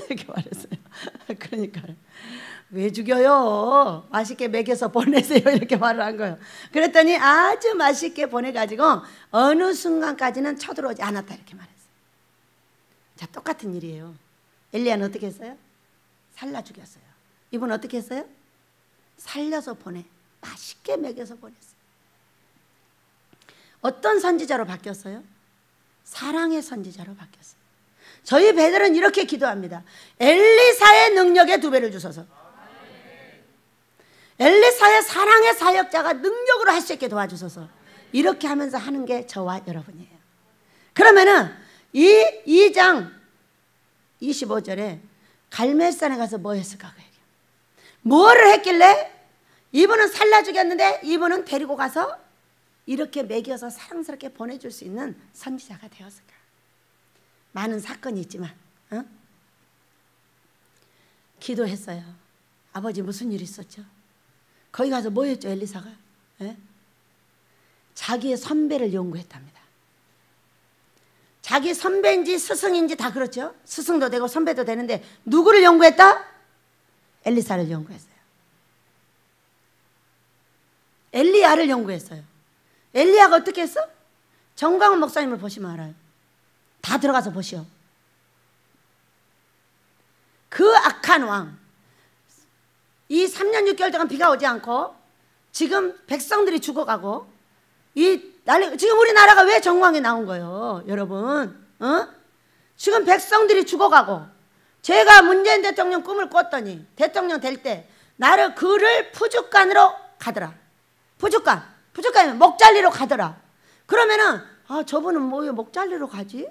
A: 이렇게 말했어요. 그러니까 왜 죽여요? 맛있게 먹여서 보내세요. 이렇게 말을 한 거예요. 그랬더니 아주 맛있게 보내가지고 어느 순간까지는 쳐들어오지 않았다 이렇게 말했어요. 자, 똑같은 일이에요. 엘리야는 어떻게 했어요? 살라 죽였어요. 이분 어떻게 했어요? 살려서 보내. 맛있게 먹여서 보냈어요. 어떤 선지자로 바뀌었어요? 사랑의 선지자로 바뀌었어요. 저희 배들은 이렇게 기도합니다. 엘리사의 능력에 2배를 주소서. 엘리사의 사랑의 사역자가 능력으로 할 수 있게 도와주소서. 이렇게 하면서 하는 게 저와 여러분이에요. 그러면은 이 2장 25절에 갈멜산에 가서 뭐 했을까? 뭐를 했길래 이분은 살라 죽였는데 이분은 데리고 가서 이렇게 먹여서 사랑스럽게 보내줄 수 있는 선지자가 되었을까? 많은 사건이 있지만 기도했어요. 아버지 무슨 일 있었죠? 거기 가서 뭐 했죠? 엘리사가 자기의 선배를 연구했답니다. 자기 선배인지 스승인지 다 그렇죠. 스승도 되고 선배도 되는데 누구를 연구했다? 엘리사를 연구했어요. 엘리야를 연구했어요. 엘리야가 어떻게 했어? 정광훈 목사님을 보시면 알아요. 다 들어가서 보시오. 그 악한 왕, 이 3년 6개월 동안 비가 오지 않고 지금 백성들이 죽어가고 이 지금 우리나라가 왜 정황에 나온 거예요, 여러분? 지금 백성들이 죽어가고, 제가 문재인 대통령 꿈을 꿨더니 대통령 될 때 나를 그를 푸주간으로 가더라. 푸주간이면 목잘리로 가더라. 그러면은 저분은 뭐 목잘리로 가지?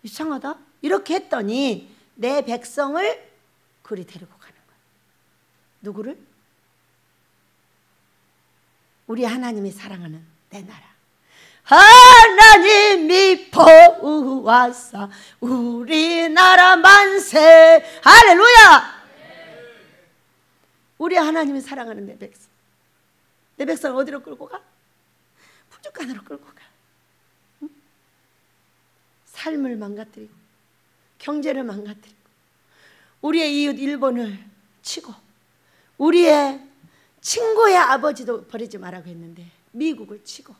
A: 이상하다. 이렇게 했더니 내 백성을 그리 데리고 가는 거야. 누구를? 우리 하나님이 사랑하는 내 나라. 하나님이 보호하사 우리나라 만세. 할렐루야. 우리 하나님이 사랑하는 내 백성. 내 백성을 어디로 끌고 가? 푸주간으로 끌고 가. 응? 삶을 망가뜨리고 경제를 망가뜨리고 우리의 이웃 일본을 치고 우리의 친구의 아버지도 버리지 말라고 했는데 미국을 치고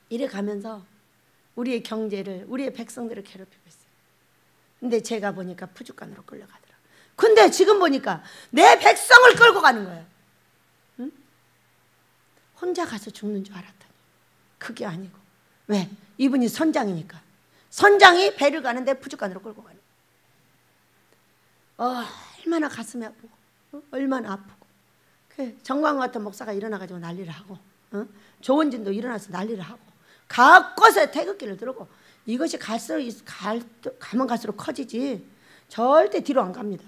A: 이래 가면서 우리의 경제를, 우리의 백성들을 괴롭히고 있어요. 근데 제가 보니까 푸주간으로 끌려가더라. 근데 지금 보니까 내 백성을 끌고 가는 거예요. 응? 혼자 가서 죽는 줄 알았더니 그게 아니고. 왜? 이분이 선장이니까. 선장이 배를 가는데 푸주간으로 끌고 가는 거예요. 얼마나 가슴이 아프고 얼마나 아프고. 정광 같은 목사가 일어나가지고 난리를 하고, 조원진도 일어나서 난리를 하고, 가곳에 태극기를 들고. 이것이 가면 갈수록 커지지 절대 뒤로 안 갑니다.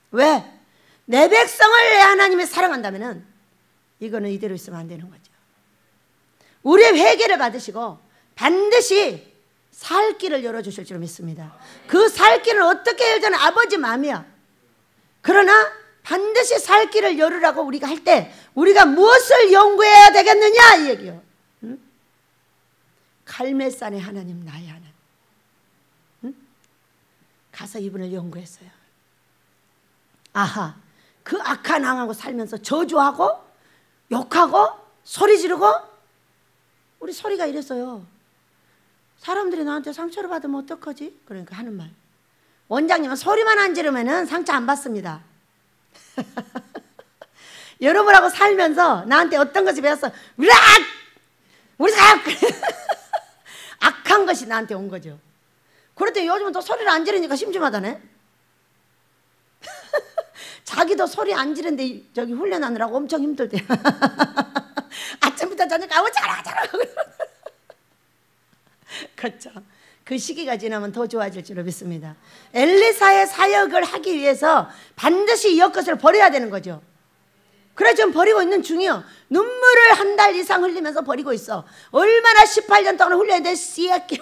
A: 왜? 내 백성을 내 하나님이 사랑한다면은 이거는 이대로 있으면 안 되는 거죠. 우리의 회개를 받으시고 반드시 살 길을 열어주실 줄 믿습니다. 그 살 길은 어떻게 열자는 아버지 마음이야. 그러나 반드시 살 길을 열으라고 우리가 할 때 우리가 무엇을 연구해야 되겠느냐 이 얘기요. 응? 갈멜산의 하나님 나의 하나님. 응? 가서 이분을 연구했어요. 아하, 그 악한 왕하고 살면서 저주하고 욕하고 소리 지르고. 우리 소리가 이랬어요. 사람들이 나한테 상처를 받으면 어떡하지? 그러니까 하는 말. 원장님은 소리만 안 지르면 상처 안 받습니다. 여러분하고 살면서 나한테 어떤 것이 배웠어? 으악! 우리가 악한 것이 나한테 온 거죠. 그랬더니 요즘은 또 소리를 안 지르니까 심심하다네. 자기도 소리 안 지르는데 저기 훈련하느라고 엄청 힘들대요. 아침부터 저녁 어쩌라 그렇죠. 그 시기가 지나면 더 좋아질 줄로 믿습니다. 엘리사의 사역을 하기 위해서 반드시 이 것을 버려야 되는 거죠. 그래 지금 버리고 있는 중이요. 눈물을 한 달 이상 흘리면서 버리고 있어. 얼마나 18년 동안 흘려야 돼. 씨앗기.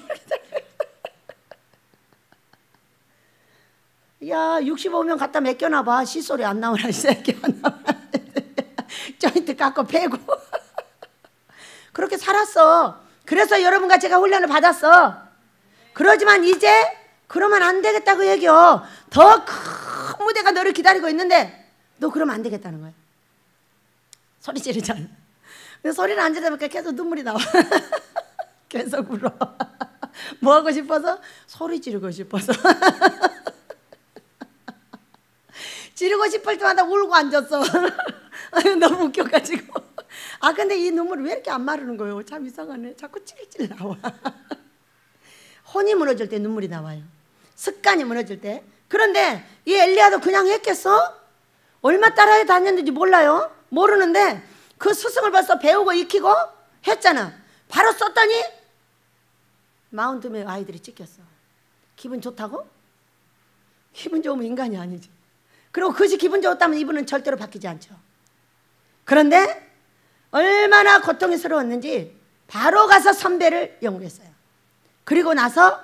A: 야 65명 갖다 맡겨놔봐. 씨소리 안 나오나 이 새끼 안 나오나. 조인트 깎고 패고. 그렇게 살았어. 그래서 여러분과 제가 훈련을 받았어. 그러지만 이제 그러면 안 되겠다고 얘기요. 더 큰 무대가 너를 기다리고 있는데 너 그러면 안 되겠다는 거야. 소리 지르잖아. 근데 소리를 안 지르니까 계속 눈물이 나와. 계속 울어. 뭐 하고 싶어서? 소리 지르고 싶어서. 지르고 싶을 때마다 울고 앉았어. 너무 웃겨가지고. 근데 이 눈물이 왜 이렇게 안 마르는 거예요? 참 이상하네. 자꾸 찔찔 나와. 혼이 무너질 때 눈물이 나와요. 습관이 무너질 때. 그런데 이 엘리야도 그냥 했겠어? 얼마 따라해 다녔는지 몰라요. 모르는데 그 스승을 벌써 배우고 익히고 했잖아. 바로 썼더니 마운트메 아이들이 찢겼어. 기분 좋다고? 기분 좋으면 인간이 아니지. 그리고 그것이 기분 좋았다면 이분은 절대로 바뀌지 않죠. 그런데 얼마나 고통스러웠는지 바로 가서 선배를 연구했어요. 그리고 나서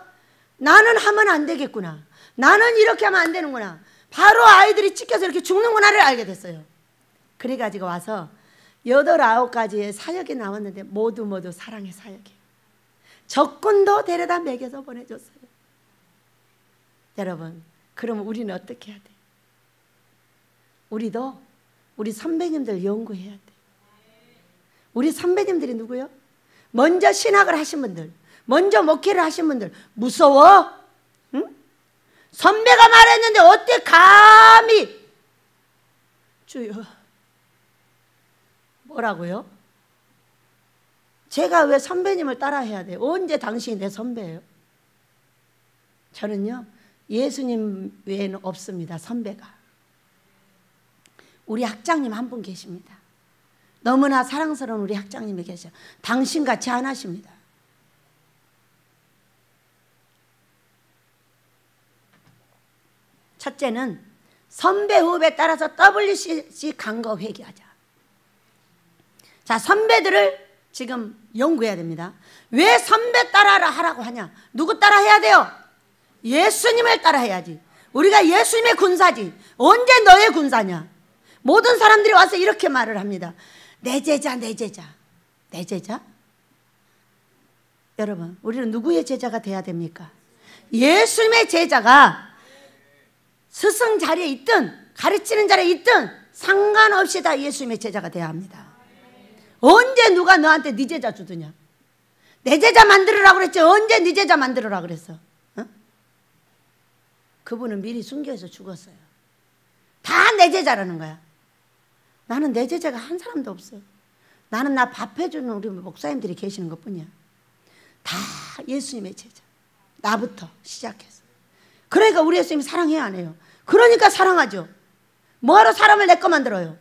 A: 나는 하면 안 되겠구나. 나는 이렇게 하면 안 되는구나. 바로 아이들이 찢겨서 이렇게 죽는구나를 알게 됐어요. 그래가지고 와서 8, 9가지의 사역이 나왔는데 모두 사랑의 사역이에요. 적군도 데려다 먹여서 보내줬어요. 여러분, 그럼 우리는 어떻게 해야 돼? 우리도 우리 선배님들 연구해야 돼. 우리 선배님들이 누구요? 먼저 신학을 하신 분들, 먼저 목회를 하신 분들. 무서워? 응? 선배가 말했는데 어떻게 감히? 주여. 뭐라고요? 제가 왜 선배님을 따라해야 돼요? 언제 당신이 내 선배예요? 저는요, 예수님 외에는 없습니다, 선배가. 우리 학장님 한 분 계십니다. 너무나 사랑스러운 우리 학장님이 계셔. 당신같이 안 하십니다. 첫째는 선배 후배 따라서 WCC 간거 회개하자. 자, 선배들을 지금 연구해야 됩니다. 왜 선배 따라라 하라고 하냐? 누구 따라 해야 돼요? 예수님을 따라 해야지. 우리가 예수님의 군사지. 언제 너의 군사냐? 모든 사람들이 와서 이렇게 말을 합니다. 내 제자, 내 제자. 내 제자? 여러분, 우리는 누구의 제자가 돼야 됩니까? 예수님의 제자가 스승 자리에 있든 가르치는 자리에 있든 상관없이 다 예수님의 제자가 돼야 합니다. 언제 누가 너한테 네 제자 주더냐? 내 제자 만들으라고 그랬지. 언제 네 제자 만들으라고 그랬어? 어? 그분은 미리 순교해서 죽었어요. 다 내 제자라는 거야. 나는 내 제자가 한 사람도 없어. 나는 나 밥 해주는 우리 목사님들이 계시는 것뿐이야. 다 예수님의 제자. 나부터 시작해서. 그러니까 우리 예수님이 사랑해야 안 해요. 그러니까 사랑하죠. 뭐하러 사람을 내 거 만들어요?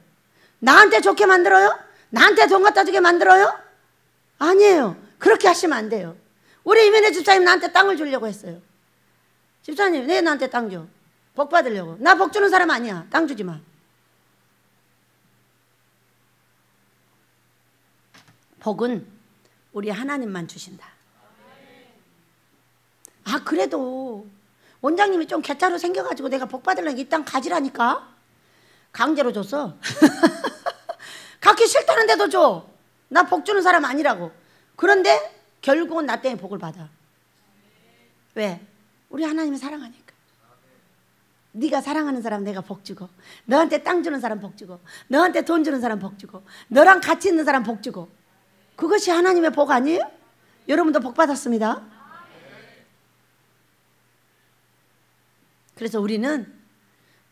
A: 나한테 좋게 만들어요? 나한테 돈 갖다 주게 만들어요? 아니에요. 그렇게 하시면 안 돼요. 우리 이민혜 집사님 나한테 땅을 주려고 했어요. 집사님, 왜 나한테 땅 줘? 복 받으려고. 나 복 주는 사람 아니야. 땅 주지 마. 복은 우리 하나님만 주신다. 아, 그래도 원장님이 좀 개짜로 생겨가지고 내가 복 받으려고 이 땅 가지라니까. 강제로 줬어. 갖기 싫다는데도 줘. 나 복 주는 사람 아니라고. 그런데 결국은 나 때문에 복을 받아. 왜? 우리 하나님이 사랑하니까. 네가 사랑하는 사람 내가 복 주고, 너한테 땅 주는 사람 복 주고, 너한테 돈 주는 사람 복 주고, 너랑 같이 있는 사람 복 주고. 그것이 하나님의 복 아니에요? 여러분도 복 받았습니다. 그래서 우리는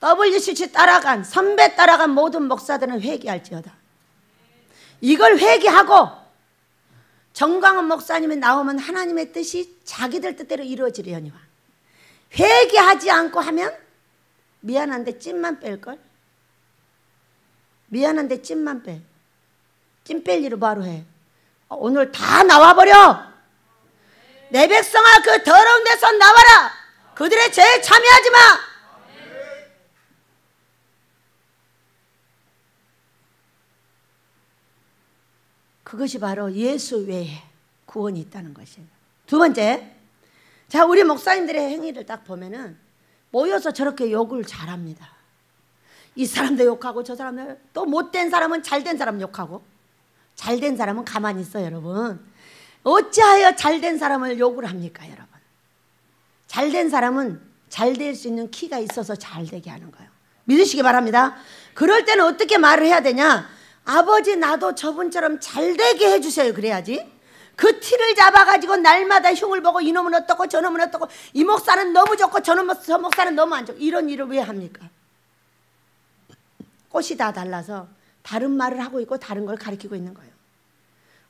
A: WCC 따라간, 선배 따라간 모든 목사들은 회개할지어다. 이걸 회개하고 정광훈 목사님이 나오면 하나님의 뜻이 자기들 뜻대로 이루어지려니와. 회개하지 않고 하면 미안한데 찜만 뺄걸? 미안한데 찜만 빼. 찜 뺄 일을 바로 해. 오늘 다 나와버려. 내 백성아, 그 더러운 데서 나와라. 그들의 죄에 참여하지 마. 그것이 바로 예수 외에 구원이 있다는 것이에요. 두 번째, 자, 우리 목사님들의 행위를 딱 보면은 모여서 저렇게 욕을 잘합니다. 이 사람도 욕하고 저 사람도, 또 못된 사람은 잘된 사람 욕하고, 잘된 사람은 가만히 있어. 여러분, 어찌하여 잘된 사람을 욕을 합니까? 여러분, 잘된 사람은 잘 될 수 있는 키가 있어서 잘 되게 하는 거예요. 믿으시기 바랍니다. 그럴 때는 어떻게 말을 해야 되냐? 아버지, 나도 저분처럼 잘 되게 해주세요. 그래야지. 그 티를 잡아가지고 날마다 흉을 보고 이놈은 어떻고 저놈은 어떻고, 이 목사는 너무 좋고 저 목사는 너무 안 좋고, 이런 일을 왜 합니까? 꽃이 다 달라서 다른 말을 하고 있고 다른 걸 가리키고 있는 거예요.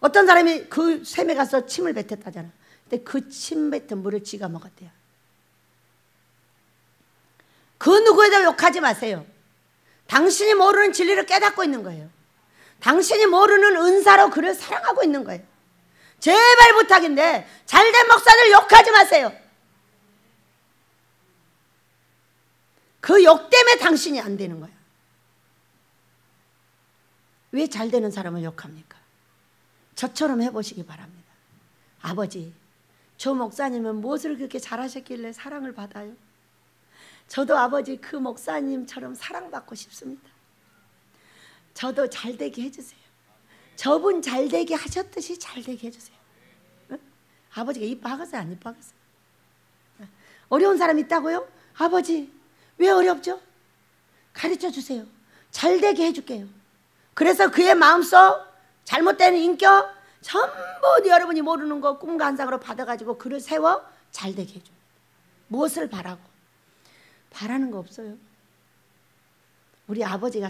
A: 어떤 사람이 그 샘에 가서 침을 뱉었다잖아. 근데 그 침 뱉은 물을 쥐가 먹었대요. 그 누구에도 욕하지 마세요. 당신이 모르는 진리를 깨닫고 있는 거예요. 당신이 모르는 은사로 그를 사랑하고 있는 거예요. 제발 부탁인데 잘된 목사들 욕하지 마세요. 그 욕 때문에 당신이 안 되는 거야. 왜 잘되는 사람을 욕합니까? 저처럼 해보시기 바랍니다. 아버지, 저 목사님은 무엇을 그렇게 잘하셨길래 사랑을 받아요? 저도 아버지 그 목사님처럼 사랑받고 싶습니다. 저도 잘되게 해주세요. 저분 잘되게 하셨듯이 잘되게 해주세요. 응? 아버지가 이뻐하겠어요? 안 이뻐하겠어요? 어려운 사람 있다고요? 아버지, 왜 어렵죠? 가르쳐 주세요. 잘되게 해줄게요. 그래서 그의 마음속 잘못된 인격 전부 여러분이 모르는 거 꿈과 환상으로 받아가지고 그를 세워 잘되게 해줘요. 무엇을 바라고? 바라는 거 없어요. 우리 아버지가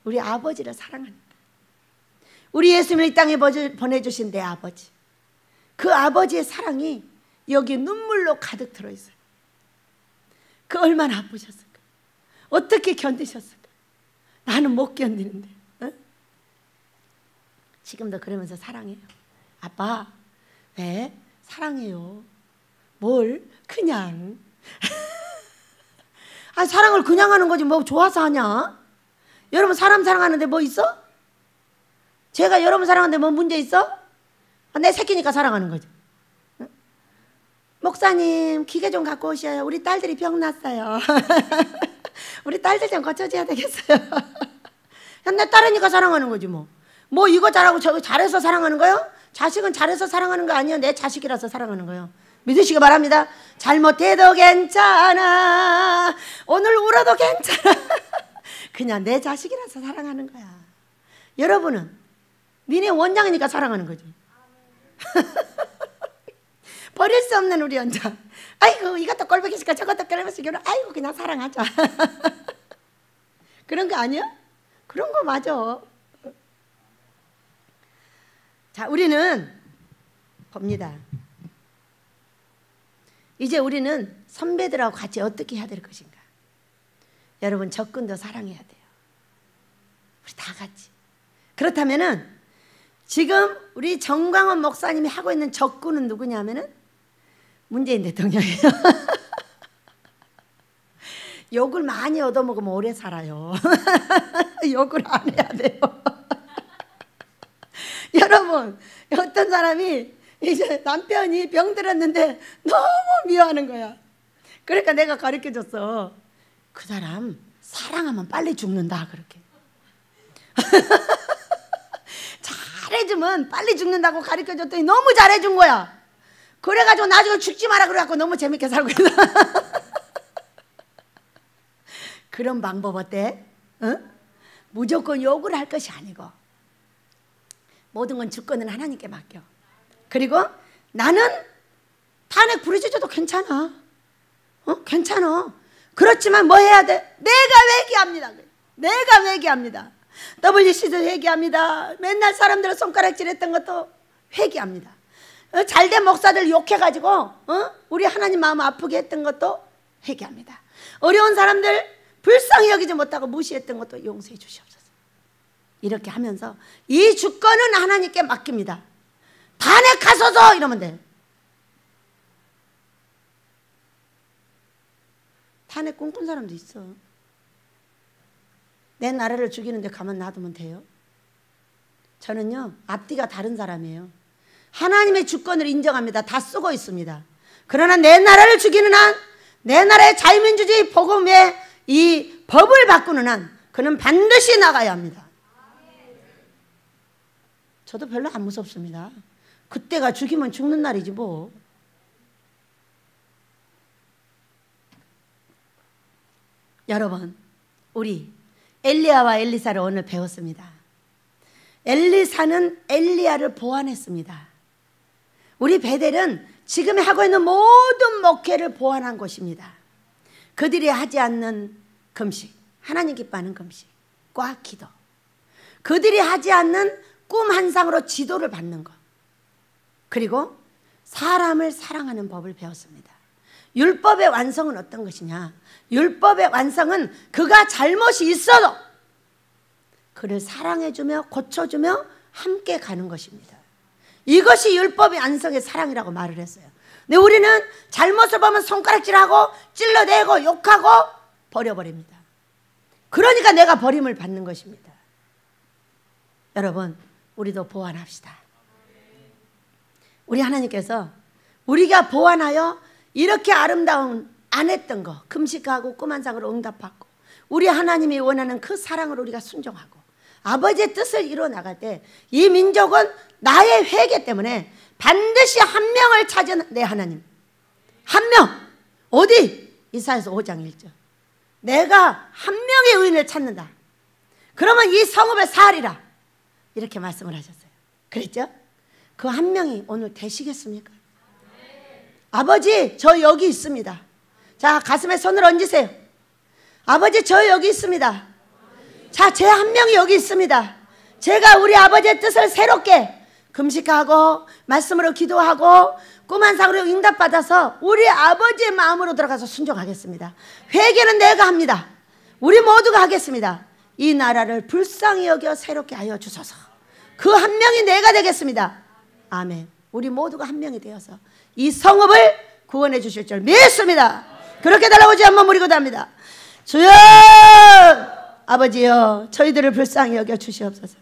A: 우리 아버지를 사랑하니까. 우리 예수님을 이 땅에 보내주신 내 아버지, 그 아버지의 사랑이 여기 눈물로 가득 들어있어요. 그 얼마나 아프셨을까? 어떻게 견디셨을까? 나는 못 견디는데. 어? 지금도 그러면서 사랑해요. 아빠, 왜? 사랑해요. 뭘? 그냥. 아, 사랑을 그냥 하는 거지 뭐 좋아서 하냐? 여러분 사람 사랑하는데 뭐 있어? 제가 여러분 사랑하는데 뭐 문제 있어? 내 새끼니까 사랑하는 거지. 응? 목사님 기계 좀 갖고 오셔요. 우리 딸들이 병 났어요. 우리 딸들 좀 고쳐줘야 되겠어요. 내 딸이니까 사랑하는 거지 뭐. 뭐 이거 잘하고 저거 잘해서 사랑하는 거요? 자식은 잘해서 사랑하는 거 아니에요. 내 자식이라서 사랑하는 거예요. 믿으시기 바랍니다. 잘못해도 괜찮아. 오늘 울어도 괜찮아. 그냥 내 자식이라서 사랑하는 거야. 여러분은 니네 원장이니까 사랑하는 거지. 버릴 수 없는 우리 원장. 아이고 이것도 꼴보기 싫고 저것도 꼴보기 싫고 아이고 그냥 사랑하자. 그런 거 아니야? 그런 거 맞아. 자, 우리는 봅니다. 이제 우리는 선배들하고 같이 어떻게 해야 될 것인가. 여러분 적군도 사랑해야 돼요. 우리 다 같이. 그렇다면은 지금 우리 정광훈 목사님이 하고 있는 적군은 누구냐면은 문재인 대통령이에요. 욕을 많이 얻어먹으면 오래 살아요. 욕을 안 해야 돼요. 여러분 어떤 사람이 이제 남편이 병들었는데 너무 미워하는 거야. 그러니까 내가 가르쳐줬어. 그 사람 사랑하면 빨리 죽는다 그렇게. 잘해주면 빨리 죽는다고 가르쳐줬더니 너무 잘해준 거야. 그래가지고 나중에 죽지 마라 그래갖고 너무 재밌게 살고 있어. 그런 방법 어때? 응? 무조건 욕을 할 것이 아니고 모든 건 주권은 하나님께 맡겨. 그리고 나는 탄핵 부르짖어도 괜찮아. 괜찮아. 그렇지만 뭐 해야 돼? 내가 회개합니다. 내가 회개합니다. WC도 회개합니다. 맨날 사람들 손가락질했던 것도 회개합니다. 잘된 목사들 욕해가지고 우리 하나님 마음 아프게 했던 것도 회개합니다. 어려운 사람들 불쌍히 여기지 못하고 무시했던 것도 용서해 주시옵소서. 이렇게 하면서 이 주권은 하나님께 맡깁니다. 탄핵하소서 이러면 돼. 탄핵 꿈꾼 사람도 있어. 내 나라를 죽이는데 가만 놔두면 돼요? 저는요 앞뒤가 다른 사람이에요. 하나님의 주권을 인정합니다. 다 쓰고 있습니다. 그러나 내 나라를 죽이는 한, 내 나라의 자유민주주의 복음의 이 법을 바꾸는 한 그는 반드시 나가야 합니다. 저도 별로 안 무섭습니다. 그때가 죽이면 죽는 날이지 뭐. 여러분 우리 엘리야와 엘리사를 오늘 배웠습니다. 엘리사는 엘리야를 보완했습니다. 우리 베델은 지금 하고 있는 모든 목회를 보완한 곳입니다. 그들이 하지 않는 금식, 하나님 기뻐하는 금식과 기도, 그들이 하지 않는 꿈 환상으로 지도를 받는 것, 그리고 사람을 사랑하는 법을 배웠습니다. 율법의 완성은 어떤 것이냐? 율법의 완성은 그가 잘못이 있어도 그를 사랑해주며 고쳐주며 함께 가는 것입니다. 이것이 율법의 완성의 사랑이라고 말을 했어요. 근데 우리는 잘못을 보면 손가락질하고 찔러대고 욕하고 버려버립니다. 그러니까 내가 버림을 받는 것입니다. 여러분 우리도 보완합시다. 우리 하나님께서 우리가 보완하여 이렇게 아름다운 안 했던 거 금식하고 꿈환상으로 응답받고 우리 하나님이 원하는 그 사랑으로 우리가 순종하고 아버지의 뜻을 이루어 나갈 때 이 민족은 나의 회개 때문에 반드시 한 명을 찾은 내 하나님, 한 명. 어디? 이사야서 5장 1절. 내가 한 명의 의인을 찾는다. 그러면 이 성읍에 살리라. 이렇게 말씀을 하셨어요. 그랬죠? 그 한 명이 오늘 되시겠습니까? 아버지 저 여기 있습니다. 자 가슴에 손을 얹으세요. 아버지 저 여기 있습니다. 자 제 한 명이 여기 있습니다. 제가 우리 아버지의 뜻을 새롭게 금식하고 말씀으로 기도하고 꿈환상으로 응답받아서 우리 아버지의 마음으로 들어가서 순종하겠습니다. 회개는 내가 합니다. 우리 모두가 하겠습니다. 이 나라를 불쌍히 여겨 새롭게 하여 주소서. 그 한 명이 내가 되겠습니다. 아멘. 우리 모두가 한 명이 되어서 이 성읍을 구원해 주실 줄 믿습니다. 그렇게 달라고 지 한번 부리고 답니다. 주여, 아버지여, 저희들을 불쌍히 여겨 주시옵소서.